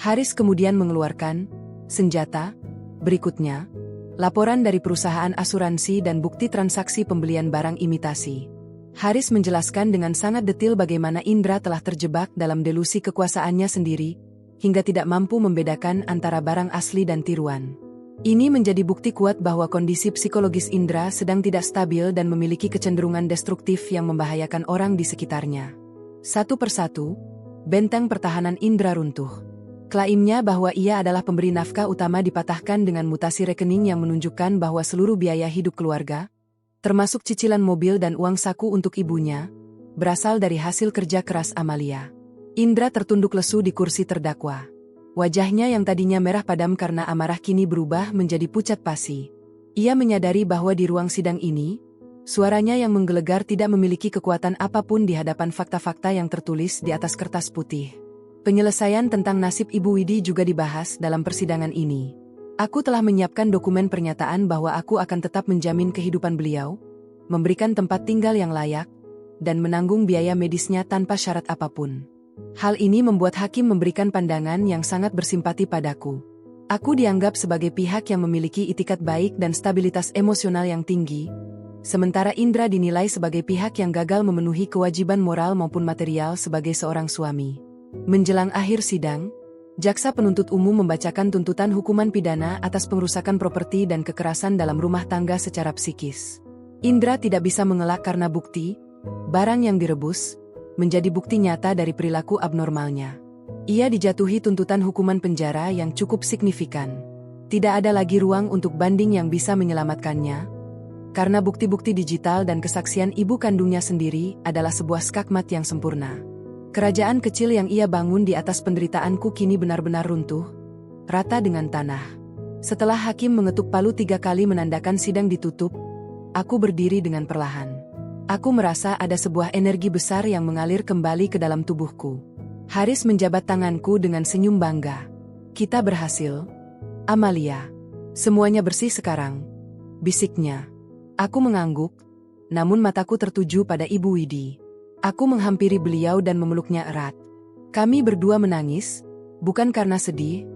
Haris kemudian mengeluarkan senjata. Berikutnya, laporan dari perusahaan asuransi dan bukti transaksi pembelian barang imitasi. Haris menjelaskan dengan sangat detail bagaimana Indra telah terjebak dalam delusi kekuasaannya sendiri, hingga tidak mampu membedakan antara barang asli dan tiruan. Ini menjadi bukti kuat bahwa kondisi psikologis Indra sedang tidak stabil dan memiliki kecenderungan destruktif yang membahayakan orang di sekitarnya. Satu persatu, benteng pertahanan Indra runtuh. Klaimnya bahwa ia adalah pemberi nafkah utama dipatahkan dengan mutasi rekening yang menunjukkan bahwa seluruh biaya hidup keluarga, termasuk cicilan mobil dan uang saku untuk ibunya, berasal dari hasil kerja keras Amalia. Indra tertunduk lesu di kursi terdakwa. Wajahnya yang tadinya merah padam karena amarah kini berubah menjadi pucat pasi. Ia menyadari bahwa di ruang sidang ini, suaranya yang menggelegar tidak memiliki kekuatan apapun di hadapan fakta-fakta yang tertulis di atas kertas putih. Penyelesaian tentang nasib Ibu Widi juga dibahas dalam persidangan ini. Aku telah menyiapkan dokumen pernyataan bahwa aku akan tetap menjamin kehidupan beliau, memberikan tempat tinggal yang layak, dan menanggung biaya medisnya tanpa syarat apapun. Hal ini membuat hakim memberikan pandangan yang sangat bersimpati padaku. Aku dianggap sebagai pihak yang memiliki itikat baik dan stabilitas emosional yang tinggi, sementara Indra dinilai sebagai pihak yang gagal memenuhi kewajiban moral maupun material sebagai seorang suami. Menjelang akhir sidang, jaksa penuntut umum membacakan tuntutan hukuman pidana atas pengerusakan properti dan kekerasan dalam rumah tangga secara psikis. Indra tidak bisa mengelak karena bukti, barang yang direbus, menjadi bukti nyata dari perilaku abnormalnya. Ia dijatuhi tuntutan hukuman penjara yang cukup signifikan. Tidak ada lagi ruang untuk banding yang bisa menyelamatkannya, karena bukti-bukti digital dan kesaksian ibu kandungnya sendiri adalah sebuah skakmat yang sempurna. Kerajaan kecil yang ia bangun di atas penderitaanku kini benar-benar runtuh, rata dengan tanah. Setelah hakim mengetuk palu 3 kali menandakan sidang ditutup, aku berdiri dengan perlahan. Aku merasa ada sebuah energi besar yang mengalir kembali ke dalam tubuhku. Haris menjabat tanganku dengan senyum bangga. Kita berhasil, Amalia. Semuanya bersih sekarang, bisiknya. Aku mengangguk, namun mataku tertuju pada Ibu Widi. Aku menghampiri beliau dan memeluknya erat. Kami berdua menangis, bukan karena sedih,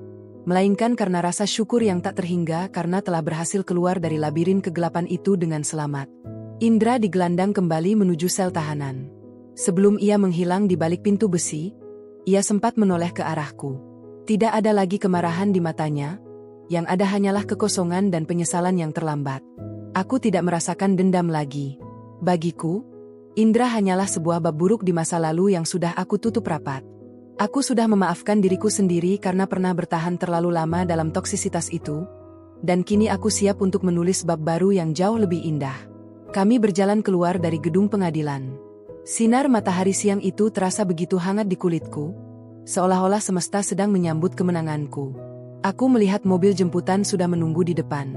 melainkan karena rasa syukur yang tak terhingga karena telah berhasil keluar dari labirin kegelapan itu dengan selamat. Indra digelandang kembali menuju sel tahanan. Sebelum ia menghilang di balik pintu besi, ia sempat menoleh ke arahku. Tidak ada lagi kemarahan di matanya, yang ada hanyalah kekosongan dan penyesalan yang terlambat. Aku tidak merasakan dendam lagi. Bagiku, Indra hanyalah sebuah bab buruk di masa lalu yang sudah aku tutup rapat. Aku sudah memaafkan diriku sendiri karena pernah bertahan terlalu lama dalam toksisitas itu, dan kini aku siap untuk menulis bab baru yang jauh lebih indah. Kami berjalan keluar dari gedung pengadilan. Sinar matahari siang itu terasa begitu hangat di kulitku, seolah-olah semesta sedang menyambut kemenanganku. Aku melihat mobil jemputan sudah menunggu di depan.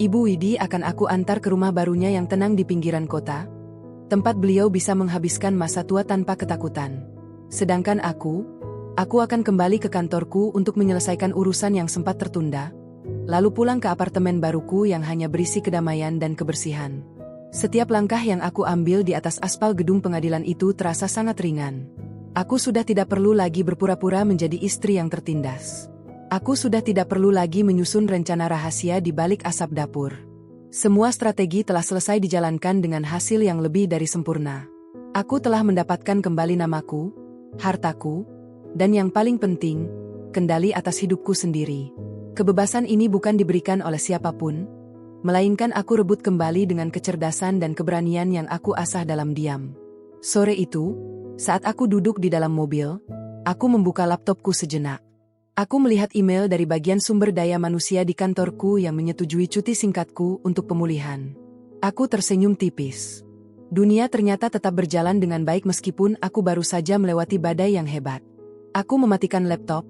Ibu Widi akan aku antar ke rumah barunya yang tenang di pinggiran kota, tempat beliau bisa menghabiskan masa tua tanpa ketakutan. Sedangkan aku akan kembali ke kantorku untuk menyelesaikan urusan yang sempat tertunda, lalu pulang ke apartemen baruku yang hanya berisi kedamaian dan kebersihan. Setiap langkah yang aku ambil di atas aspal gedung pengadilan itu terasa sangat ringan. Aku sudah tidak perlu lagi berpura-pura menjadi istri yang tertindas. Aku sudah tidak perlu lagi menyusun rencana rahasia di balik asap dapur. Semua strategi telah selesai dijalankan dengan hasil yang lebih dari sempurna. Aku telah mendapatkan kembali namaku, hartaku, dan yang paling penting, kendali atas hidupku sendiri. Kebebasan ini bukan diberikan oleh siapapun, melainkan aku rebut kembali dengan kecerdasan dan keberanian yang aku asah dalam diam. Sore itu, saat aku duduk di dalam mobil, aku membuka laptopku sejenak. Aku melihat email dari bagian sumber daya manusia di kantorku yang menyetujui cuti singkatku untuk pemulihan. Aku tersenyum tipis. Dunia ternyata tetap berjalan dengan baik meskipun aku baru saja melewati badai yang hebat. Aku mematikan laptop,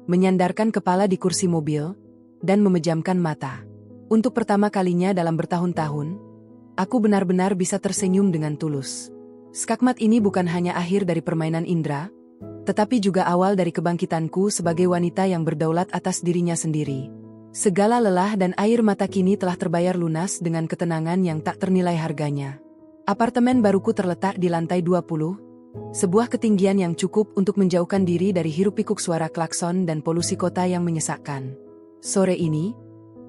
menyandarkan kepala di kursi mobil, dan memejamkan mata. Untuk pertama kalinya dalam bertahun-tahun, aku benar-benar bisa tersenyum dengan tulus. Skakmat ini bukan hanya akhir dari permainan Indra, tetapi juga awal dari kebangkitanku sebagai wanita yang berdaulat atas dirinya sendiri. Segala lelah dan air mata kini telah terbayar lunas dengan ketenangan yang tak ternilai harganya. Apartemen baruku terletak di lantai 20, sebuah ketinggian yang cukup untuk menjauhkan diri dari hiruk-pikuk suara klakson dan polusi kota yang menyesakkan. Sore ini,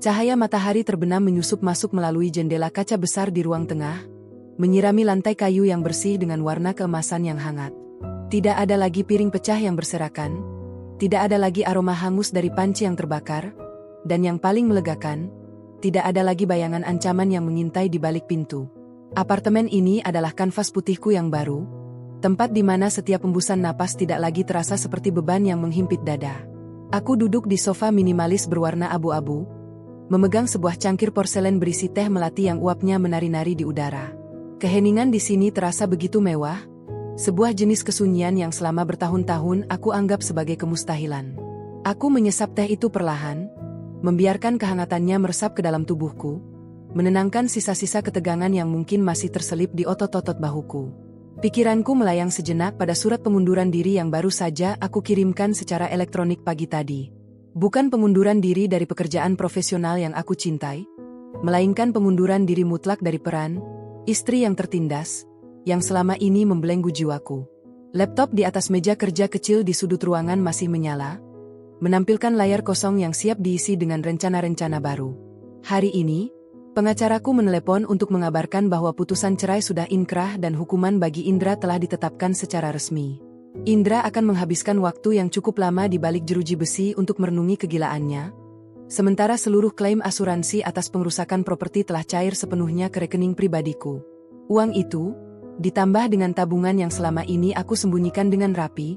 cahaya matahari terbenam menyusup masuk melalui jendela kaca besar di ruang tengah, menyirami lantai kayu yang bersih dengan warna keemasan yang hangat. Tidak ada lagi piring pecah yang berserakan, tidak ada lagi aroma hangus dari panci yang terbakar, dan yang paling melegakan, tidak ada lagi bayangan ancaman yang mengintai di balik pintu. Apartemen ini adalah kanvas putihku yang baru, tempat di mana setiap hembusan napas tidak lagi terasa seperti beban yang menghimpit dada. Aku duduk di sofa minimalis berwarna abu-abu, memegang sebuah cangkir porselen berisi teh melati yang uapnya menari-nari di udara. Keheningan di sini terasa begitu mewah, sebuah jenis kesunyian yang selama bertahun-tahun aku anggap sebagai kemustahilan. Aku menyesap teh itu perlahan, membiarkan kehangatannya meresap ke dalam tubuhku, menenangkan sisa-sisa ketegangan yang mungkin masih terselip di otot-otot bahuku. Pikiranku melayang sejenak pada surat pengunduran diri yang baru saja aku kirimkan secara elektronik pagi tadi. Bukan pengunduran diri dari pekerjaan profesional yang aku cintai, melainkan pengunduran diri mutlak dari peran istri yang tertindas, yang selama ini membelenggu jiwaku. Laptop di atas meja kerja kecil di sudut ruangan masih menyala, menampilkan layar kosong yang siap diisi dengan rencana-rencana baru. Hari ini, pengacaraku menelepon untuk mengabarkan bahwa putusan cerai sudah inkrah dan hukuman bagi Indra telah ditetapkan secara resmi. Indra akan menghabiskan waktu yang cukup lama di balik jeruji besi untuk merenungi kegilaannya, sementara seluruh klaim asuransi atas pengrusakan properti telah cair sepenuhnya ke rekening pribadiku. Uang itu, ditambah dengan tabungan yang selama ini aku sembunyikan dengan rapi,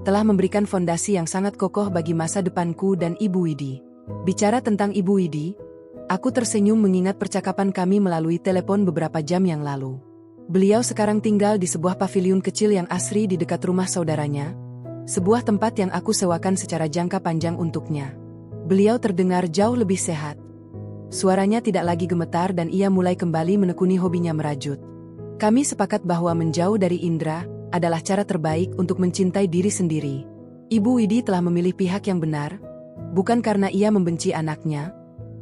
telah memberikan fondasi yang sangat kokoh bagi masa depanku dan Ibu Widi. Bicara tentang Ibu Widi, aku tersenyum mengingat percakapan kami melalui telepon beberapa jam yang lalu. Beliau sekarang tinggal di sebuah paviliun kecil yang asri di dekat rumah saudaranya, sebuah tempat yang aku sewakan secara jangka panjang untuknya. Beliau terdengar jauh lebih sehat. Suaranya tidak lagi gemetar dan ia mulai kembali menekuni hobinya merajut. Kami sepakat bahwa menjauh dari Indra adalah cara terbaik untuk mencintai diri sendiri. Ibu Widi telah memilih pihak yang benar, bukan karena ia membenci anaknya,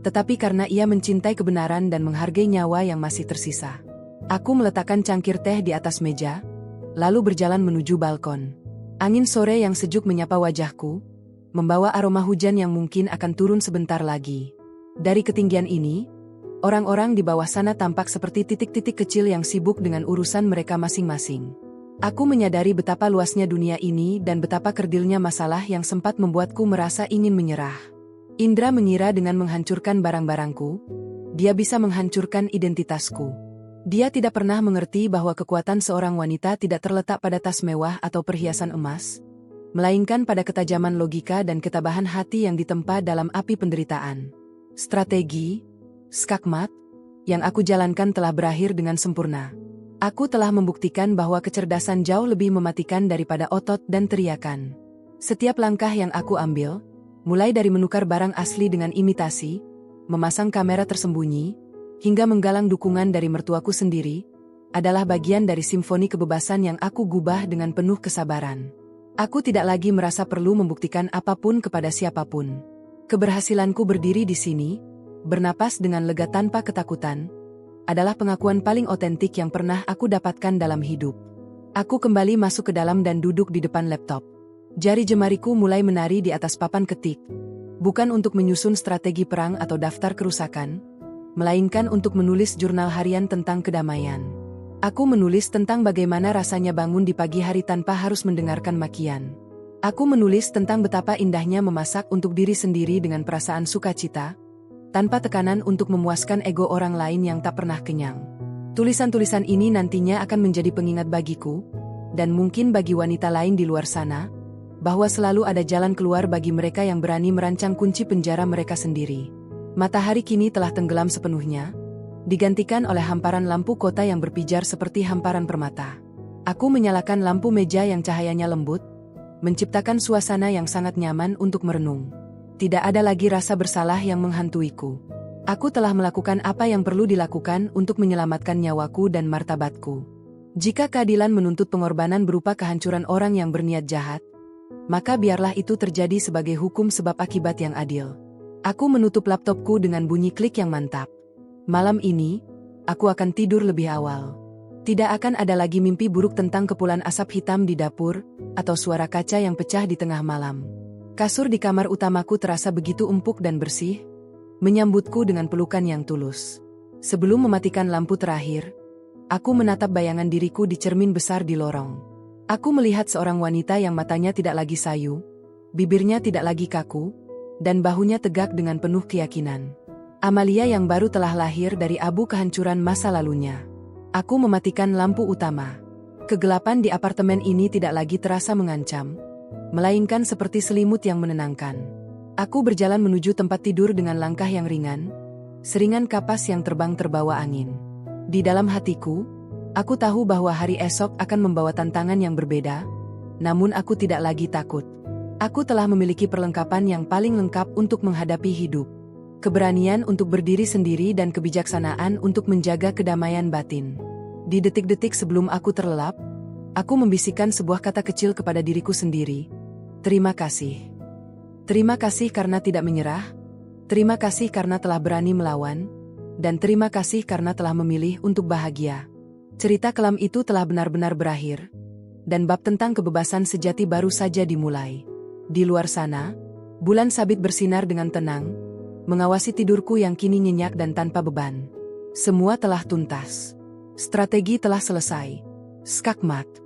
tetapi karena ia mencintai kebenaran dan menghargai nyawa yang masih tersisa. Aku meletakkan cangkir teh di atas meja, lalu berjalan menuju balkon. Angin sore yang sejuk menyapa wajahku, membawa aroma hujan yang mungkin akan turun sebentar lagi. Dari ketinggian ini, orang-orang di bawah sana tampak seperti titik-titik kecil yang sibuk dengan urusan mereka masing-masing. Aku menyadari betapa luasnya dunia ini dan betapa kerdilnya masalah yang sempat membuatku merasa ingin menyerah. Indra mengira dengan menghancurkan barang-barangku, dia bisa menghancurkan identitasku. Dia tidak pernah mengerti bahwa kekuatan seorang wanita tidak terletak pada tas mewah atau perhiasan emas, melainkan pada ketajaman logika dan ketabahan hati yang ditempa dalam api penderitaan. Strategi, skakmat, yang aku jalankan telah berakhir dengan sempurna. Aku telah membuktikan bahwa kecerdasan jauh lebih mematikan daripada otot dan teriakan. Setiap langkah yang aku ambil, mulai dari menukar barang asli dengan imitasi, memasang kamera tersembunyi, hingga menggalang dukungan dari mertuaku sendiri, adalah bagian dari simfoni kebebasan yang aku gubah dengan penuh kesabaran. Aku tidak lagi merasa perlu membuktikan apapun kepada siapapun. Keberhasilanku berdiri di sini, bernapas dengan lega tanpa ketakutan, adalah pengakuan paling otentik yang pernah aku dapatkan dalam hidup. Aku kembali masuk ke dalam dan duduk di depan laptop. Jari jemariku mulai menari di atas papan ketik. Bukan untuk menyusun strategi perang atau daftar kerusakan, melainkan untuk menulis jurnal harian tentang kedamaian. Aku menulis tentang bagaimana rasanya bangun di pagi hari tanpa harus mendengarkan makian. Aku menulis tentang betapa indahnya memasak untuk diri sendiri dengan perasaan sukacita, tanpa tekanan untuk memuaskan ego orang lain yang tak pernah kenyang. Tulisan-tulisan ini nantinya akan menjadi pengingat bagiku, dan mungkin bagi wanita lain di luar sana, bahwa selalu ada jalan keluar bagi mereka yang berani merancang kunci penjara mereka sendiri. Matahari kini telah tenggelam sepenuhnya, digantikan oleh hamparan lampu kota yang berpijar seperti hamparan permata. Aku menyalakan lampu meja yang cahayanya lembut, menciptakan suasana yang sangat nyaman untuk merenung. Tidak ada lagi rasa bersalah yang menghantuiku. Aku telah melakukan apa yang perlu dilakukan untuk menyelamatkan nyawaku dan martabatku. Jika keadilan menuntut pengorbanan berupa kehancuran orang yang berniat jahat, maka biarlah itu terjadi sebagai hukum sebab akibat yang adil. Aku menutup laptopku dengan bunyi klik yang mantap. Malam ini, aku akan tidur lebih awal. Tidak akan ada lagi mimpi buruk tentang kepulan asap hitam di dapur, atau suara kaca yang pecah di tengah malam. Kasur di kamar utamaku terasa begitu empuk dan bersih, menyambutku dengan pelukan yang tulus. Sebelum mematikan lampu terakhir, aku menatap bayangan diriku di cermin besar di lorong. Aku melihat seorang wanita yang matanya tidak lagi sayu, bibirnya tidak lagi kaku, dan bahunya tegak dengan penuh keyakinan. Amalia yang baru telah lahir dari abu kehancuran masa lalunya. Aku mematikan lampu utama. Kegelapan di apartemen ini tidak lagi terasa mengancam, melainkan seperti selimut yang menenangkan. Aku berjalan menuju tempat tidur dengan langkah yang ringan, seringan kapas yang terbang terbawa angin. Di dalam hatiku, aku tahu bahwa hari esok akan membawa tantangan yang berbeda, namun aku tidak lagi takut. Aku telah memiliki perlengkapan yang paling lengkap untuk menghadapi hidup. Keberanian untuk berdiri sendiri dan kebijaksanaan untuk menjaga kedamaian batin. Di detik-detik sebelum aku terlelap, aku membisikkan sebuah kata kecil kepada diriku sendiri. Terima kasih. Terima kasih karena tidak menyerah. Terima kasih karena telah berani melawan. Dan terima kasih karena telah memilih untuk bahagia. Cerita kelam itu telah benar-benar berakhir. Dan bab tentang kebebasan sejati baru saja dimulai. Di luar sana, bulan sabit bersinar dengan tenang, mengawasi tidurku yang kini nyenyak dan tanpa beban. Semua telah tuntas. Strategi telah selesai. Skakmat.